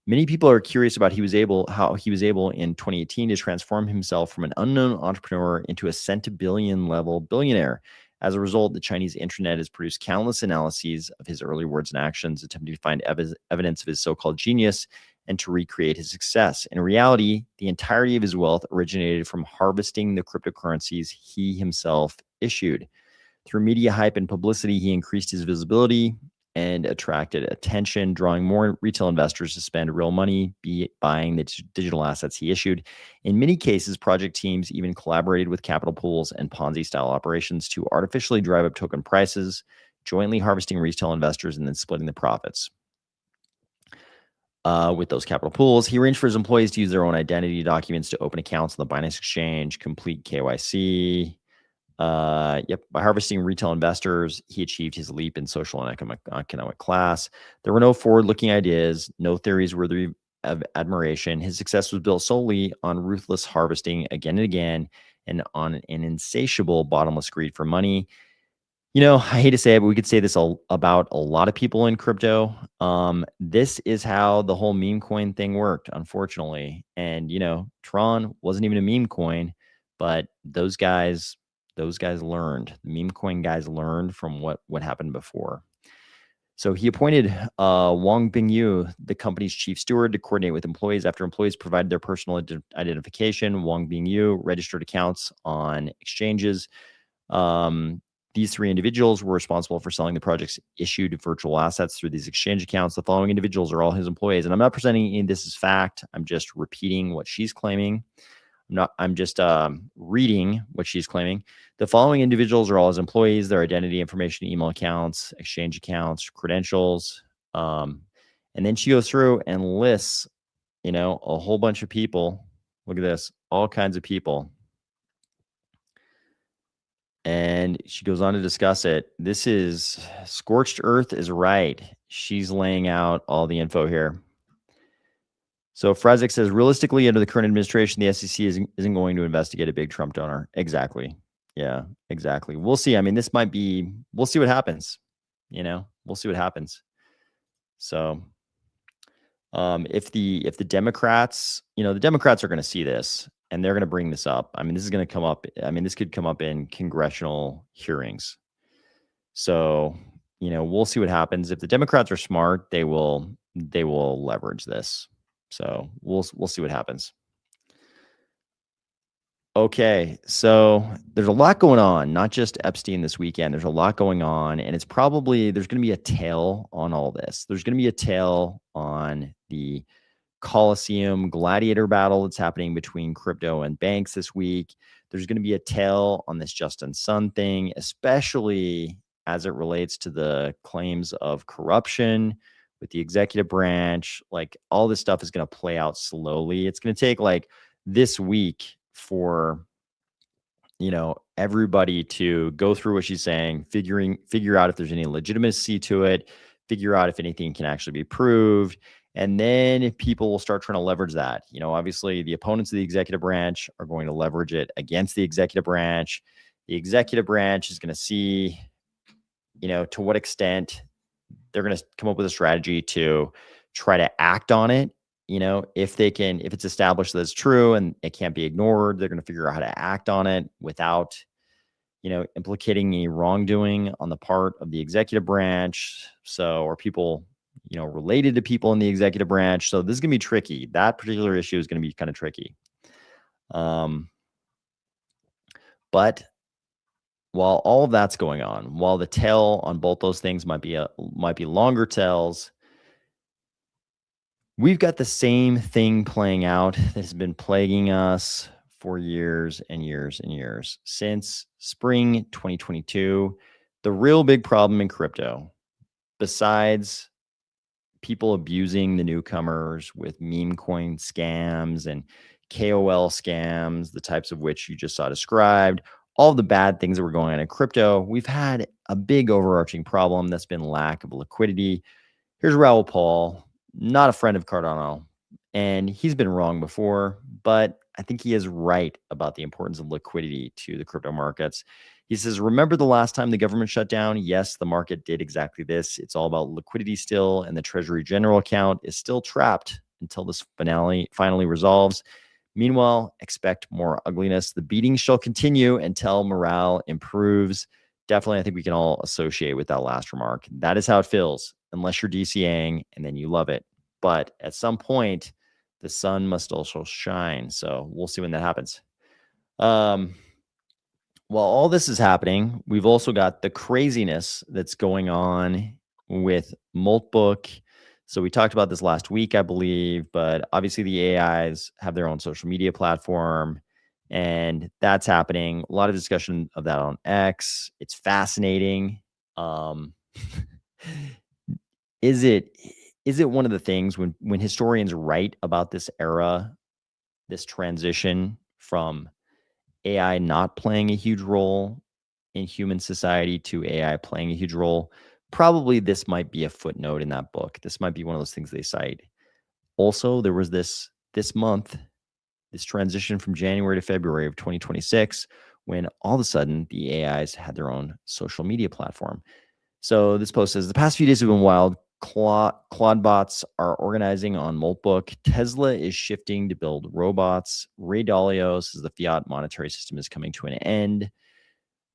Many people are curious about how he was able in 2018 to transform himself from an unknown entrepreneur into a centibillion level billionaire. As a result, the Chinese internet has produced countless analyses of his early words and actions, attempting to find evidence of his so-called genius and to recreate his success. In reality, the entirety of his wealth originated from harvesting the cryptocurrencies he himself issued. Through media hype and publicity, he increased his visibility and attracted attention, drawing more retail investors to spend real money buying the digital assets he issued. In many cases, project teams even collaborated with capital pools and Ponzi-style operations to artificially drive up token prices, jointly harvesting retail investors and then splitting the profits. With those capital pools, he arranged for his employees to use their own identity documents to open accounts on the Binance Exchange, complete KYC. By harvesting retail investors, he achieved his leap in social and economic class. There were no forward-looking ideas, no theories worthy of admiration. His success was built solely on ruthless harvesting again and again, and on an insatiable, bottomless greed for money. You know, I hate to say it, but we could say this about a lot of people in crypto. This is how the whole meme coin thing worked, unfortunately. And, you know, Tron wasn't even a meme coin, but those guys learned. The meme coin guys learned from what happened before. So he appointed Wang Bingyu, the company's chief steward, to coordinate with employees. After employees provided their personal identification, Wang Bingyu registered accounts on exchanges. These three individuals were responsible for selling the project's issued virtual assets through these exchange accounts. The following individuals are all his employees. And I'm not presenting any of this as fact. I'm just repeating what she's claiming. I'm just reading what she's claiming. The following individuals are all his employees, their identity information, email accounts, exchange accounts, credentials. And then she goes through and lists, you know, a whole bunch of people. Look at this, all kinds of people. And she goes on to discuss it. This is Scorched Earth is right. She's laying out all the info here. So Frazik says, realistically, under the current administration, the SEC isn't going to investigate a big Trump donor. Exactly. Yeah, exactly. We'll see. I mean, this might be, we'll see what happens. You know, we'll see what happens. So if the Democrats, you know, the Democrats are going to see this and they're going to bring this up. I mean, this is going to come up. I mean, this could come up in congressional hearings. So, you know, we'll see what happens. If the Democrats are smart, they will leverage this. So we'll see what happens. Okay, so there's a lot going on, not just Epstein this weekend. There's a lot going on, and it's probably, there's going to be a tail on all this. There's going to be a tail on the Coliseum gladiator battle that's happening between crypto and banks this week. There's going to be a tail on this Justin Sun thing, especially as it relates to the claims of corruption with the executive branch. Like, all this stuff is going to play out slowly. It's going to take like this week for everybody to go through what she's saying, figure out if there's any legitimacy to it, figure out if anything can actually be proved. And then people will start trying to leverage that. Obviously, the opponents of the executive branch are going to leverage it against the executive branch. The executive branch is going to see, to what extent they're going to come up with a strategy to try to act on it. If it's established that it's true and it can't be ignored, they're going to figure out how to act on it without, implicating any wrongdoing on the part of the executive branch. Or people, related to people in the executive branch. So this is going to be tricky. That particular issue is going to be kind of tricky. But while all of that's going on, while the tail on both those things might be longer tails, we've got the same thing playing out that has been plaguing us for years and years and years. Since spring 2022, the real big problem in crypto, besides people abusing the newcomers with meme coin scams and KOL scams, the types of which you just saw described, all the bad things that were going on in crypto, we've had a big overarching problem that's been lack of liquidity. Here's Raoul Paul, not a friend of Cardano, and he's been wrong before, but I think he is right about the importance of liquidity to the crypto markets. He says, remember the last time the government shut down? Yes, the market did exactly this. It's all about liquidity still, and the Treasury General account is still trapped until this finally resolves. Meanwhile, expect more ugliness. The beatings shall continue until morale improves. Definitely, I think we can all associate with that last remark. That is how it feels, unless you're DCAing and then you love it. But at some point, the sun must also shine. So we'll see when that happens. While all this is happening, we've also got the craziness that's going on with Moltbook. So we talked about this last week, I believe, but obviously the AIs have their own social media platform, and that's happening. A lot of discussion of that on X. It's fascinating. Is it one of the things when historians write about this era, this transition from AI not playing a huge role in human society to AI playing a huge role? Probably this might be a footnote in that book. This might be one of those things they cite. Also, there was this month, this transition from January to February of 2026, when all of a sudden the AIs had their own social media platform. So this post says, the past few days have been wild. Claude bots are organizing on Moltbook. Tesla is shifting to build robots. Ray Dalio says the fiat monetary system is coming to an end.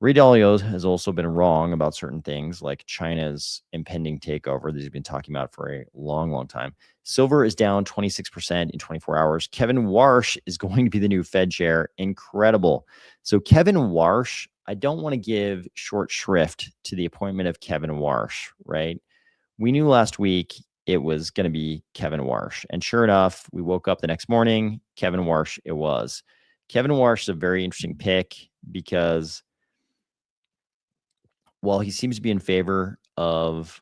Ray Dalio has also been wrong about certain things like China's impending takeover that he's been talking about for a long, long time. Silver is down 26% in 24 hours. Kevin Warsh is going to be the new Fed chair. Incredible. So Kevin Warsh, I don't want to give short shrift to the appointment of Kevin Warsh, right? We knew last week it was going to be Kevin Warsh. And sure enough, we woke up the next morning, Kevin Warsh it was. Kevin Warsh is a very interesting pick because while he seems to be in favor of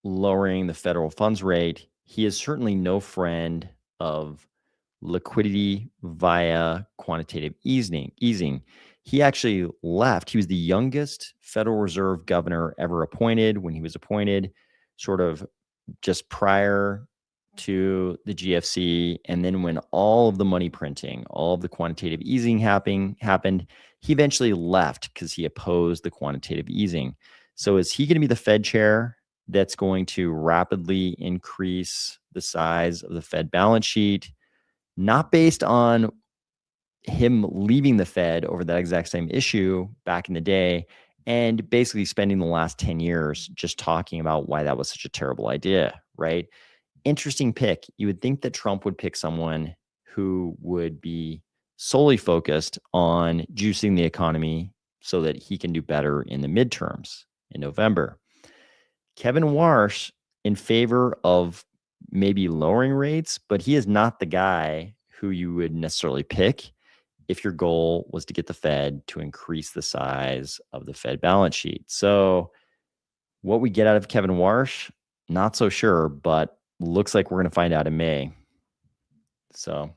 lowering the federal funds rate, he is certainly no friend of liquidity via quantitative easing. He actually left. He was the youngest Federal Reserve governor ever appointed when he was appointed, sort of just prior to the GFC. And then when all of the money printing, all of the quantitative easing happened, he eventually left because he opposed the quantitative easing. So is he going to be the Fed chair that's going to rapidly increase the size of the Fed balance sheet, not based on him leaving the Fed over that exact same issue back in the day, and basically spending the last 10 years just talking about why that was such a terrible idea, right? Interesting pick. You would think that Trump would pick someone who would be solely focused on juicing the economy so that he can do better in the midterms in November. Kevin Warsh in favor of maybe lowering rates, but he is not the guy who you would necessarily pick if your goal was to get the Fed to increase the size of the Fed balance sheet. So what we get out of Kevin Warsh, not so sure, but looks like we're going to find out in May. So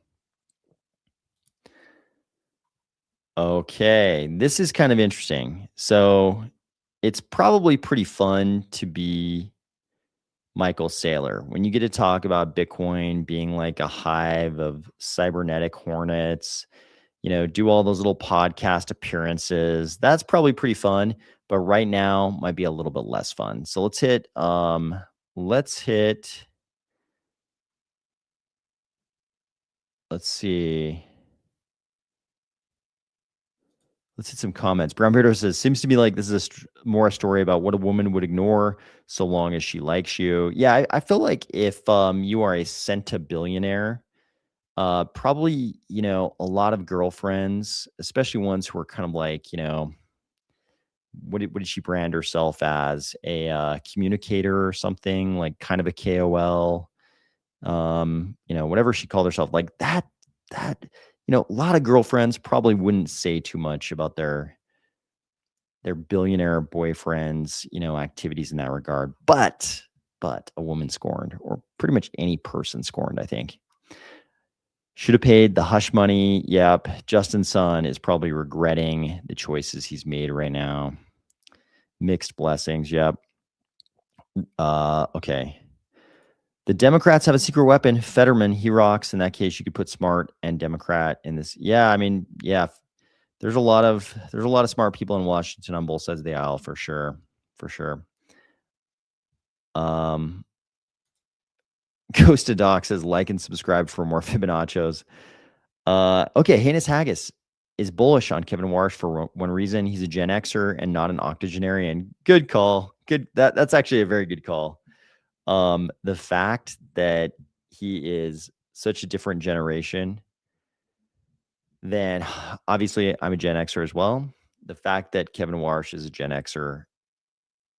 Okay, this is kind of interesting. So it's probably pretty fun to be Michael Saylor when you get to talk about Bitcoin being like a hive of cybernetic hornets, do all those little podcast appearances. That's probably pretty fun, but right now might be a little bit less fun. So let's hit let's see. Let's hit some comments. Brown Beardo says, seems to be like this is more a story about what a woman would ignore so long as she likes you. Yeah, I feel like if you are a centabillionaire, probably, a lot of girlfriends, especially ones who are kind of like, what did she brand herself as? A communicator or something, like kind of a KOL, whatever she called herself, like that, a lot of girlfriends probably wouldn't say too much about their billionaire boyfriends, activities in that regard. But a woman scorned, or pretty much any person scorned, I think. Should have paid the hush money. Yep. Justin Sun is probably regretting the choices he's made right now. Mixed blessings. Yep. Okay. The Democrats have a secret weapon. Fetterman, he rocks. In that case, you could put smart and Democrat in this. Yeah, I mean, yeah. There's a lot of smart people in Washington on both sides of the aisle for sure. For sure. Ghost to Doc says like and subscribe for more Fibonaccios. Okay, Hannes Haggis is bullish on Kevin Warsh for one reason. He's a Gen Xer and not an octogenarian. Good call. Good. That's actually a very good call. The fact that he is such a different generation than obviously I'm a Gen Xer as well. The fact that Kevin Warsh is a Gen Xer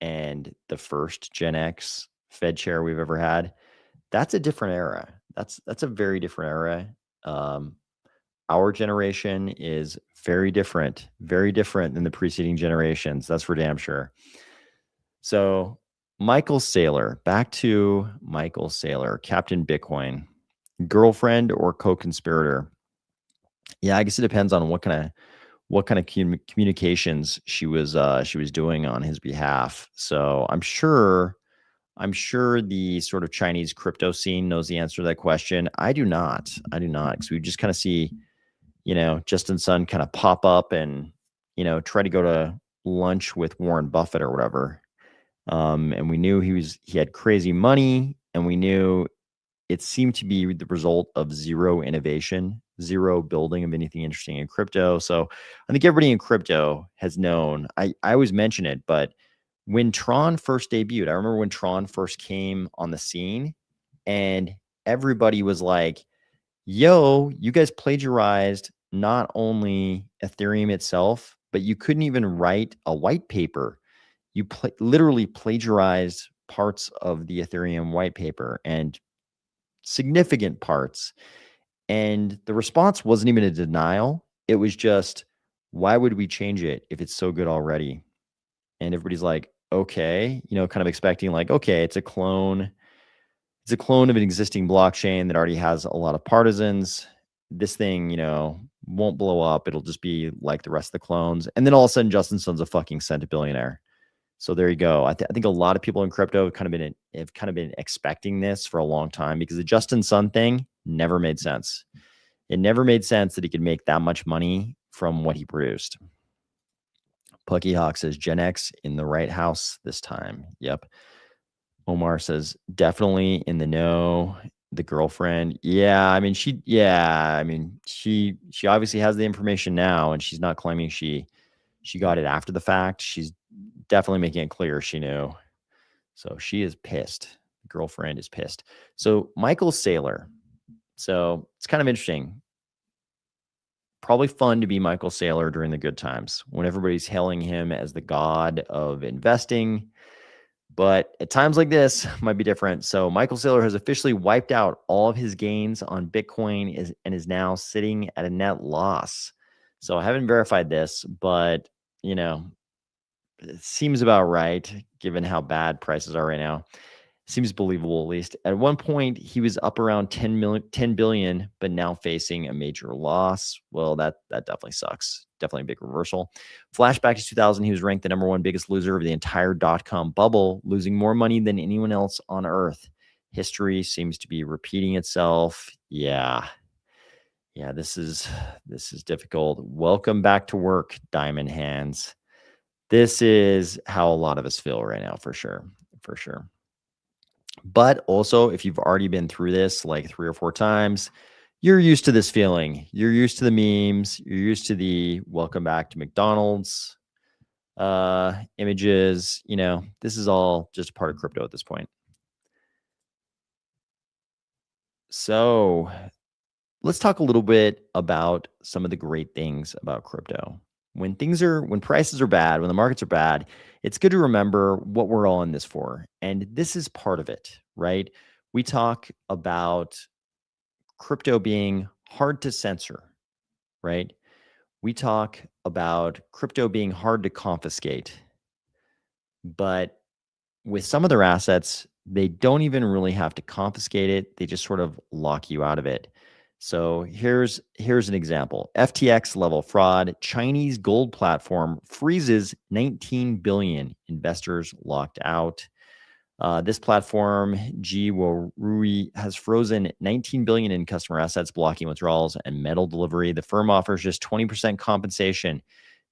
and the first Gen X Fed chair we've ever had, that's a different era. That's a very different era. Our generation is very different than the preceding generations. That's for damn sure. So Michael Saylor, back to Michael Saylor, Captain Bitcoin, girlfriend or co-conspirator. Yeah, I guess it depends on what kind of communications she was doing on his behalf. So I'm sure the sort of Chinese crypto scene knows the answer to that question. I do not, because we just kind of see, Justin Sun kind of pop up and, try to go to lunch with Warren Buffett or whatever. And we knew he had crazy money, and we knew it seemed to be the result of zero innovation, zero building of anything interesting in crypto. So I think everybody in crypto has known. I always mention it, but when Tron first debuted, I remember when Tron first came on the scene, and everybody was like, yo, you guys plagiarized not only Ethereum itself, but you couldn't even write a white paper. You literally plagiarized parts of the Ethereum white paper, and significant parts. And the response wasn't even a denial. It was just, why would we change it if it's so good already? And everybody's like, okay, kind of expecting like, okay, it's a clone. It's a clone of an existing blockchain that already has a lot of partisans. This thing, won't blow up. It'll just be like the rest of the clones. And then all of a sudden, Justin Sun's a fucking centabillionaire. So there you go. I think a lot of people in crypto have kind of been expecting this for a long time, because the Justin Sun thing never made sense. It never made sense that he could make that much money from what he produced. Pucky Hawk says Gen X in the right house this time. Yep. Omar says definitely in the know. The girlfriend. Yeah, I mean she obviously has the information now, and she's not claiming she got it after the fact. She's definitely making it clear she knew. So she is pissed. The girlfriend is pissed. So Michael Saylor. So it's kind of interesting. Probably fun to be Michael Saylor during the good times when everybody's hailing him as the god of investing. But at times like this might be different. So Michael Saylor has officially wiped out all of his gains on Bitcoin and is now sitting at a net loss. So I haven't verified this, but it seems about right given how bad prices are right now. Seems believable, at least. At one point, he was up around 10 billion, but now facing a major loss. Well, that definitely sucks. Definitely a big reversal. Flashback to 2000, he was ranked the #1 biggest loser of the entire dot-com bubble, losing more money than anyone else on earth. History seems to be repeating itself. Yeah. Yeah, this is difficult. Welcome back to work, Diamond Hands. This is how a lot of us feel right now, for sure. For sure. But also, if you've already been through this like 3 or 4 times, you're used to this feeling. You're used to the memes. You're used to the welcome back to McDonald's images. This is all just a part of crypto at this point. So let's talk a little bit about some of the great things about crypto. When prices are bad, when the markets are bad, it's good to remember what we're all in this for. And this is part of it, right? We talk about crypto being hard to censor, right? We talk about crypto being hard to confiscate. But with some other assets, they don't even really have to confiscate it. They just sort of lock you out of it. So here's an example. FTX level fraud. Chinese gold platform freezes 19 billion. Investors locked out. This platform, Rui, has frozen 19 billion in customer assets, blocking withdrawals and metal delivery. The firm offers just 20% compensation.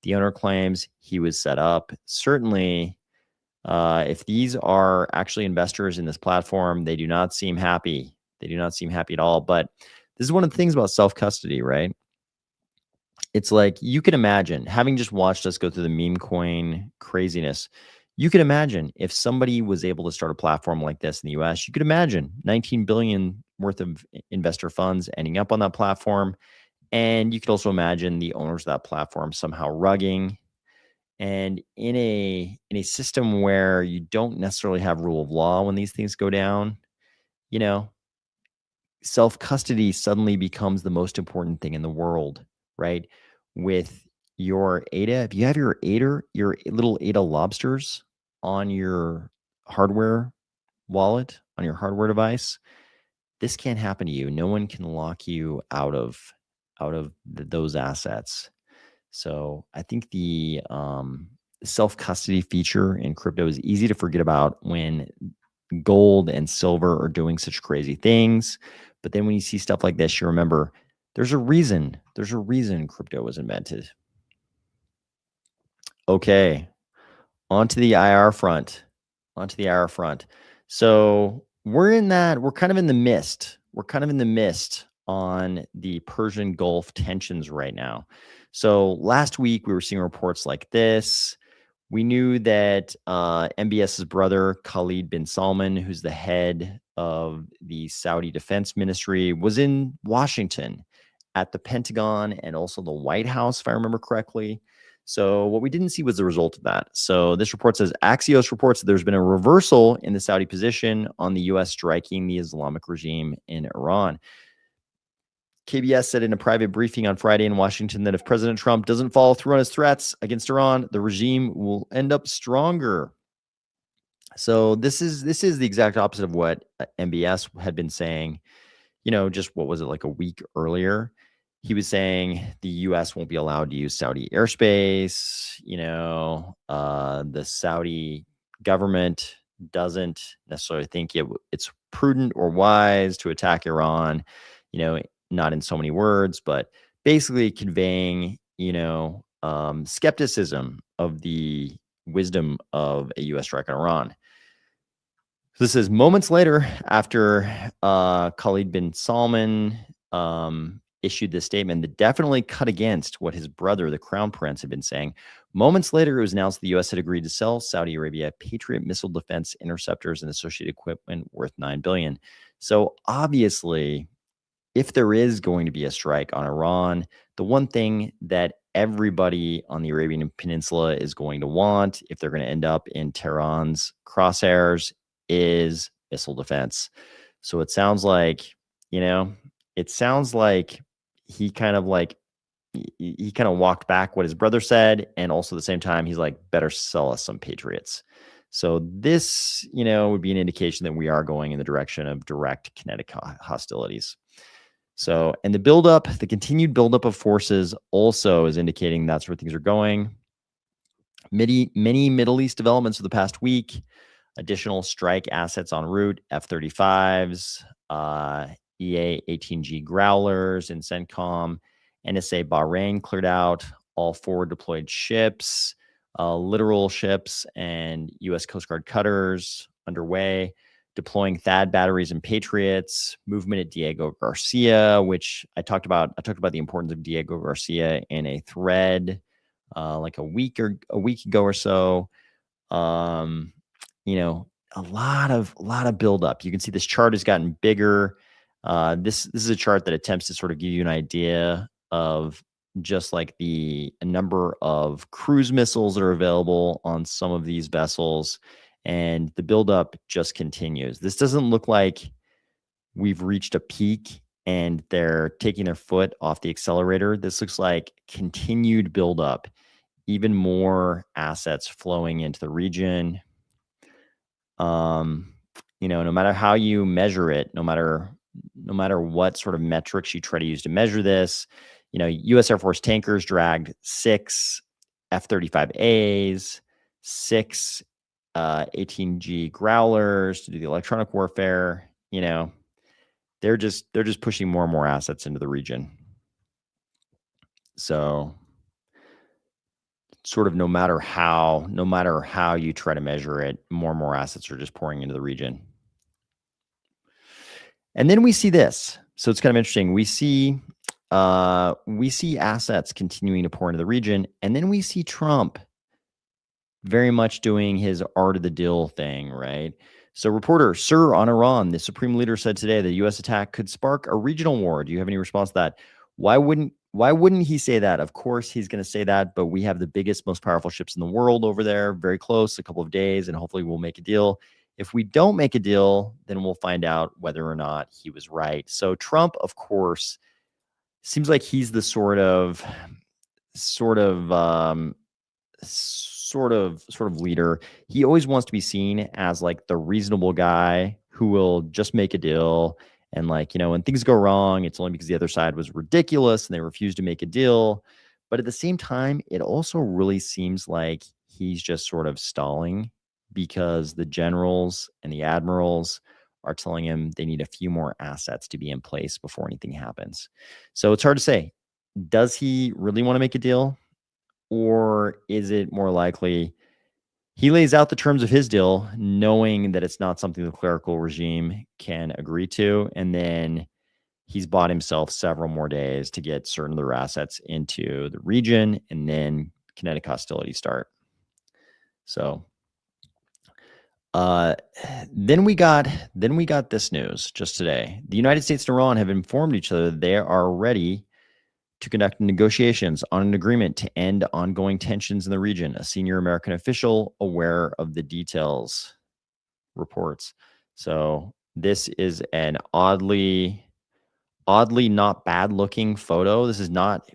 The owner claims he was set up. Certainly, if these are actually investors in this platform, they do not seem happy. They do not seem happy at all. But this is one of the things about self-custody, right? It's like you can imagine, having just watched us go through the meme coin craziness, you can imagine if somebody was able to start a platform like this in the US, you could imagine 19 billion worth of investor funds ending up on that platform. And you could also imagine the owners of that platform somehow rugging. And in a system where you don't necessarily have rule of law when these things go down, you know, self-custody suddenly becomes the most important thing in the world, right? With your ADA, if you have your little ADA lobsters on your hardware wallet, on your hardware device, this can't happen to you. No one can lock you out of those assets. So I think the self-custody feature in crypto is easy to forget about when gold and silver are doing such crazy things. But then when you see stuff like this, you remember there's a reason. There's a reason crypto was invented. Okay, onto the IR front. Onto the IR front. So we're kind of in the mist. We're kind of in the mist on the Persian Gulf tensions right now. So last week we were seeing reports like this. We knew that MBS's brother, Khalid bin Salman, who's the head of the Saudi Defense Ministry, was in Washington at the Pentagon and also the White House, if I remember correctly. So what we didn't see was the result of that. So this report says Axios reports that there's been a reversal in the Saudi position on the U.S. striking the Islamic regime in Iran. KBS said in a private briefing on Friday in Washington that if President Trump doesn't follow through on his threats against Iran, the regime will end up stronger. So this is the exact opposite of what MBS had been saying. Just what was it, like a week earlier? He was saying the U.S. won't be allowed to use Saudi airspace. The Saudi government doesn't necessarily think it's prudent or wise to attack Iran. Not in so many words, but basically conveying, skepticism of the wisdom of a U.S. strike on Iran. So this is moments later after Khalid bin Salman issued this statement that definitely cut against what his brother, the Crown Prince, had been saying. Moments later, it was announced the U.S. had agreed to sell Saudi Arabia Patriot missile defense interceptors and associated equipment worth $9 billion. So obviously, if there is going to be a strike on Iran, the one thing that everybody on the Arabian Peninsula is going to want, if they're going to end up in Tehran's crosshairs, is missile defense. So it sounds like, he kind of walked back what his brother said. And also at the same time, he's like, better sell us some Patriots. So this, would be an indication that we are going in the direction of direct kinetic hostilities. So, and the continued buildup of forces also is indicating that's where things are going. Many Middle East developments of the past week, additional strike assets en route, F-35s, EA-18G Growlers in CENTCOM, NSA Bahrain cleared out, all forward deployed ships, littoral ships, and U.S. Coast Guard cutters underway, deploying THAAD batteries and Patriots, movement at Diego Garcia, which I talked about. I talked about the importance of Diego Garcia in a thread like a week ago or so. A lot of buildup. You can see this chart has gotten bigger. This is a chart that attempts to sort of give you an idea of just like the number of cruise missiles that are available on some of these vessels, and the buildup just continues. This doesn't look like we've reached a peak and they're taking their foot off the accelerator. This looks like continued buildup, even more assets flowing into the region. No matter how you measure it, no matter what sort of metrics you try to use to measure this, U.S. Air Force tankers dragged 6 F-35As, 6 18G Growlers to do the electronic warfare. They're just pushing more and more assets into the region. So sort of no matter how you try to measure it, more and more assets are just pouring into the region. And then we see this. So it's kind of interesting. We see assets continuing to pour into the region, and then we see Trump very much doing his art of the deal thing, right? So reporter, sir, on Iran, the supreme leader said today the U.S. attack could spark a regional war. Do you have any response to that? Why wouldn't he say that? Of course he's going to say that, but we have the biggest, most powerful ships in the world over there, very close, a couple of days, and hopefully we'll make a deal. If we don't make a deal, then we'll find out whether or not he was right. So Trump, of course, seems like he's the sort of leader. He always wants to be seen as like the reasonable guy who will just make a deal. And when things go wrong, it's only because the other side was ridiculous and they refused to make a deal. But at the same time, it also really seems like he's just sort of stalling because the generals and the admirals are telling him they need a few more assets to be in place before anything happens. So it's hard to say. Does he really want to make a deal? Or is it more likely he lays out the terms of his deal, knowing that it's not something the clerical regime can agree to, and then he's bought himself several more days to get certain of their assets into the region, and then kinetic hostilities start. So then we got this news just today. The United States and Iran have informed each other that they are ready to conduct negotiations on an agreement to end ongoing tensions in the region. A senior American official aware of the details reports. So this is an oddly not bad looking photo. This is not,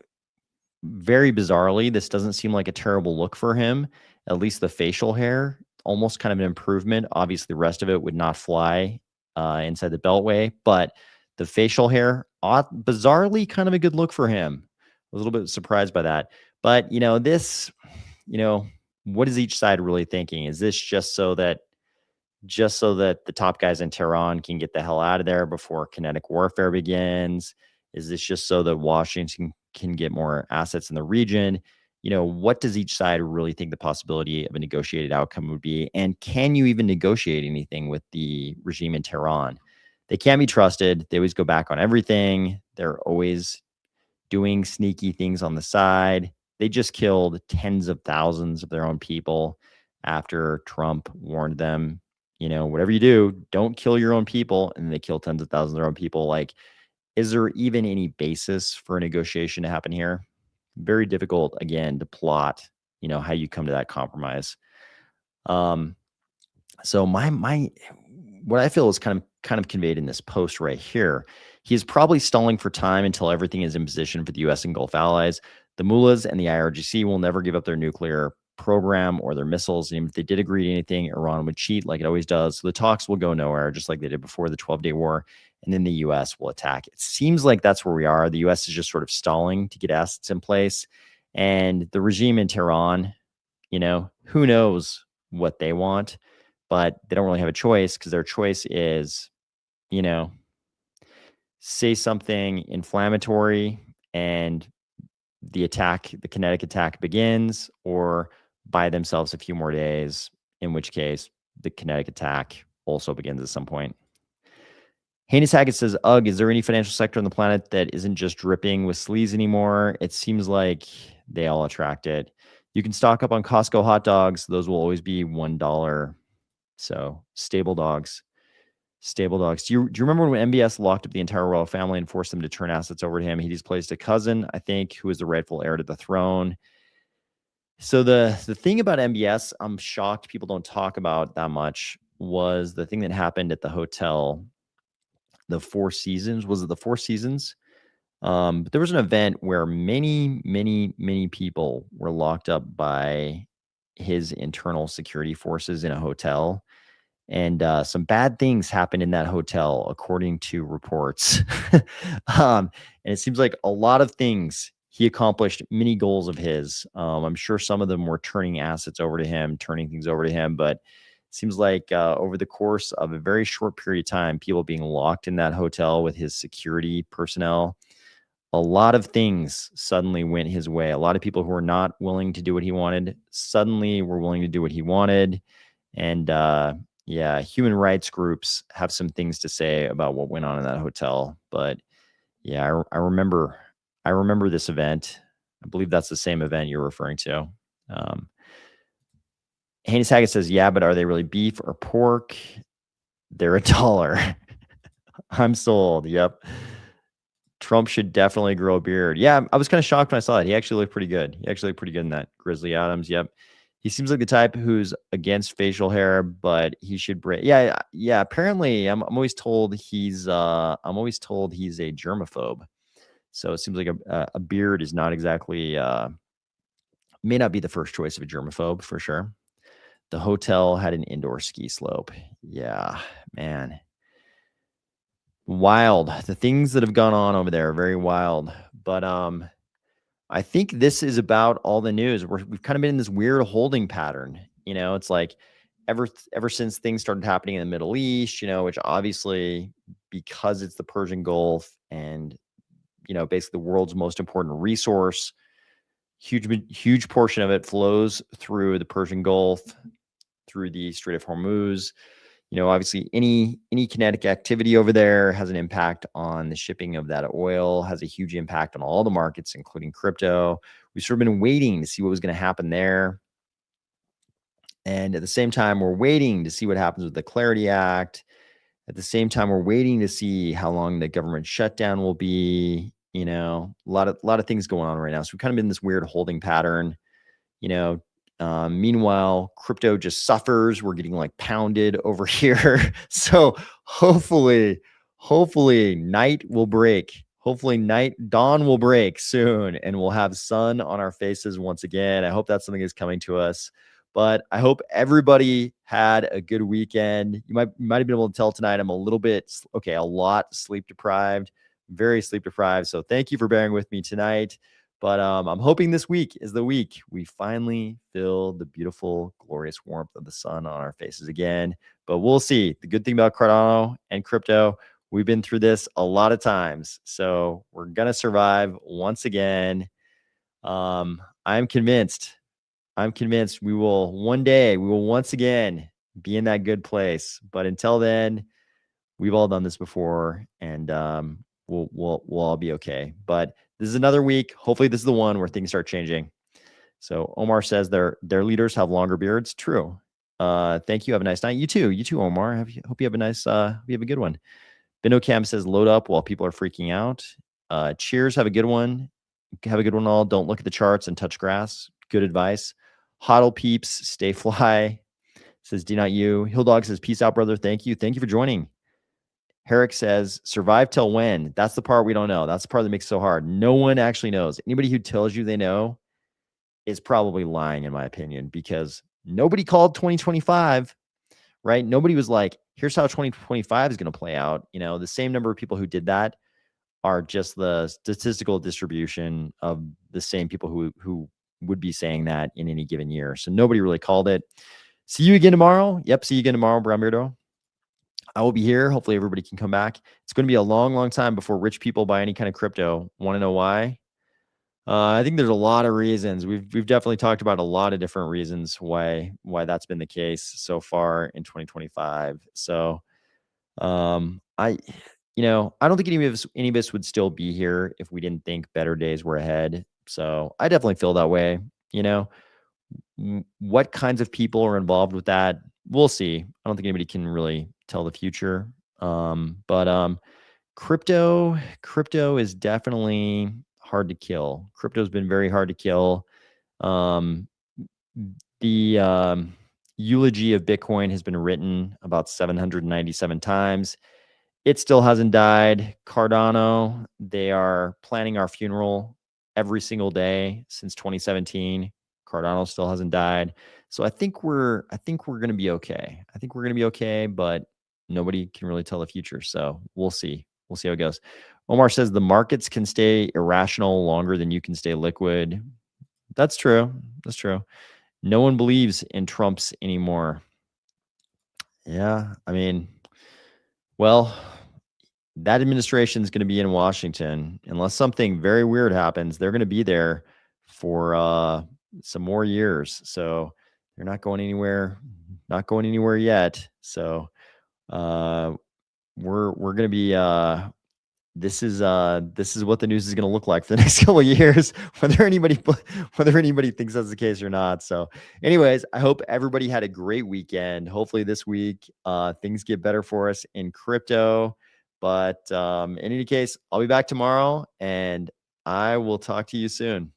very bizarrely, this doesn't seem like a terrible look for him. At least the facial hair, almost kind of an improvement. Obviously, the rest of it would not fly inside the Beltway, but the facial hair, bizarrely kind of a good look for him. I was a little bit surprised by that. But, what is each side really thinking? Is this just so that the top guys in Tehran can get the hell out of there before kinetic warfare begins? Is this just so that Washington can get more assets in the region? What does each side really think the possibility of a negotiated outcome would be? And can you even negotiate anything with the regime in Tehran? They can't be trusted. They always go back on everything. They're always doing sneaky things on the side. They just killed tens of thousands of their own people after Trump warned them, whatever you do, don't kill your own people. And they kill tens of thousands of their own people. Like, is there even any basis for a negotiation to happen here? Very difficult, again, to plot, how you come to that compromise. So what I feel is kind of conveyed in this post right here. He is probably stalling for time until everything is in position for the U.S. and Gulf allies. The mullahs and the IRGC will never give up their nuclear program or their missiles. And if they did agree to anything, Iran would cheat like it always does. So the talks will go nowhere, just like they did before the 12-day war. And then the U.S. will attack. It seems like that's where we are. The U.S. is just sort of stalling to get assets in place. And the regime in Tehran, who knows what they want, but they don't really have a choice, because their choice is, say something inflammatory and the kinetic attack begins, or buy themselves a few more days, in which case the kinetic attack also begins at some point. Heinous Haggett says, ugh, is there any financial sector on the planet that isn't just dripping with sleaze anymore? It seems like they all attract it. You can stock up on Costco hot dogs. Those will always be $1. So stable dogs. Stable dogs. Do you remember when MBS locked up the entire royal family and forced them to turn assets over to him? He displaced a cousin, I think, who was the rightful heir to the throne. So the thing about MBS, I'm shocked people don't talk about that much, was the thing that happened at the hotel, the Four Seasons. Was it the Four Seasons? But there was an event where many, many, many people were locked up by his internal security forces in a hotel. And some bad things happened in that hotel, according to reports. And it seems like a lot of things he accomplished, many goals of his. I'm sure some of them were turning assets over to him, turning things over to him. But it seems like over the course of a very short period of time, people being locked in that hotel with his security personnel, a lot of things suddenly went his way. A lot of people who were not willing to do what he wanted suddenly were willing to do what he wanted. And yeah, human rights groups have some things to say about what went on in that hotel. But yeah, I remember this event. I believe that's the same event you're referring to. Heinous Haggett says, yeah, but are they really beef or pork? They're $1. I'm sold. Yep. Trump should definitely grow a beard. Yeah, I was kind of shocked when I saw it. He actually looked pretty good. In that. Grizzly Adams. Yep. He seems like the type who's against facial hair, but he should break. Yeah. Apparently, I'm always told he's a germaphobe. So it seems like a beard is not exactly may not be the first choice of a germaphobe for sure. The hotel had an indoor ski slope. Yeah, man. Wild. The things that have gone on over there are very wild. But I think this is about all the news. We've kind of been in this weird holding pattern. It's like ever since things started happening in the Middle East, which obviously, because it's the Persian Gulf and, basically the world's most important resource, huge portion of it flows through the Persian Gulf, through the Strait of Hormuz. Obviously any kinetic activity over there has an impact on the shipping of that oil, has a huge impact on all the markets, including crypto. We've sort of been waiting to see what was going to happen there. And at the same time, we're waiting to see what happens with the Clarity Act. At the same time, we're waiting to see how long the government shutdown will be. A lot of things going on right now. So we've kind of been in this weird holding pattern. Meanwhile, crypto just suffers. We're getting like pounded over here. So hopefully night will break. Hopefully dawn will break soon, and we'll have sun on our faces once again. I hope that something is coming to us. But I hope everybody had a good weekend. You might have been able to tell tonight I'm a lot sleep deprived, very sleep deprived. So thank you for bearing with me tonight. But I'm hoping this week is the week we finally feel the beautiful, glorious warmth of the sun on our faces again. But we'll see. The good thing about Cardano and crypto, we've been through this a lot of times. So we're going to survive once again. I'm convinced we will once again be in that good place. But until then, we've all done this before, and we'll all be okay. But this is another week. Hopefully this is the one where things start changing. So Omar says their leaders have longer beards. True. Thank you. Have a nice night. You too, Omar. Hope you have a nice, you have a good one. Binocam says load up while people are freaking out. Cheers. Have a good one. Have a good one all. Don't look at the charts and touch grass. Good advice. Hodl peeps, stay fly. Says D not you. Hilldog says peace out, brother. Thank you for joining. Herrick says, survive till when? That's the part we don't know. That's the part that makes it so hard. No one actually knows. Anybody who tells you they know is probably lying, in my opinion, because nobody called 2025, right? Nobody was like, here's how 2025 is going to play out. The same number of people who did that are just the statistical distribution of the same people who would be saying that in any given year. So nobody really called it. See you again tomorrow. Yep, see you again tomorrow, Brown Beardo. I will be here. Hopefully everybody can come back. It's going to be a long, long time before rich people buy any kind of crypto. Want to know why? I think there's a lot of reasons. We've definitely talked about a lot of different reasons why that's been the case so far in 2025. So I don't think any of us would still be here if we didn't think better days were ahead. So I definitely feel that way. You know, what kinds of people are involved with that? We'll see. I don't think anybody can really tell the future. But crypto is definitely hard to kill. Crypto's been very hard to kill. Um, the eulogy of Bitcoin has been written about 797 times. It still hasn't died. Cardano, they are planning our funeral every single day since 2017. Cardano still hasn't died. So I think we're going to be okay. I think we're going to be okay, but nobody can really tell the future. So we'll see. We'll see how it goes. Omar says the markets can stay irrational longer than you can stay liquid. That's true. That's true. No one believes in Trumps anymore. Yeah, I mean, well, that administration is going to be in Washington. Unless something very weird happens, they're going to be there for some more years. So they're not going anywhere yet. So we're going to be this is what the news is going to look like for the next couple of years, whether anybody thinks that's the case or not. So anyways, I hope everybody had a great weekend. Hopefully this week things get better for us in crypto. But in any case, I'll be back tomorrow and I will talk to you soon.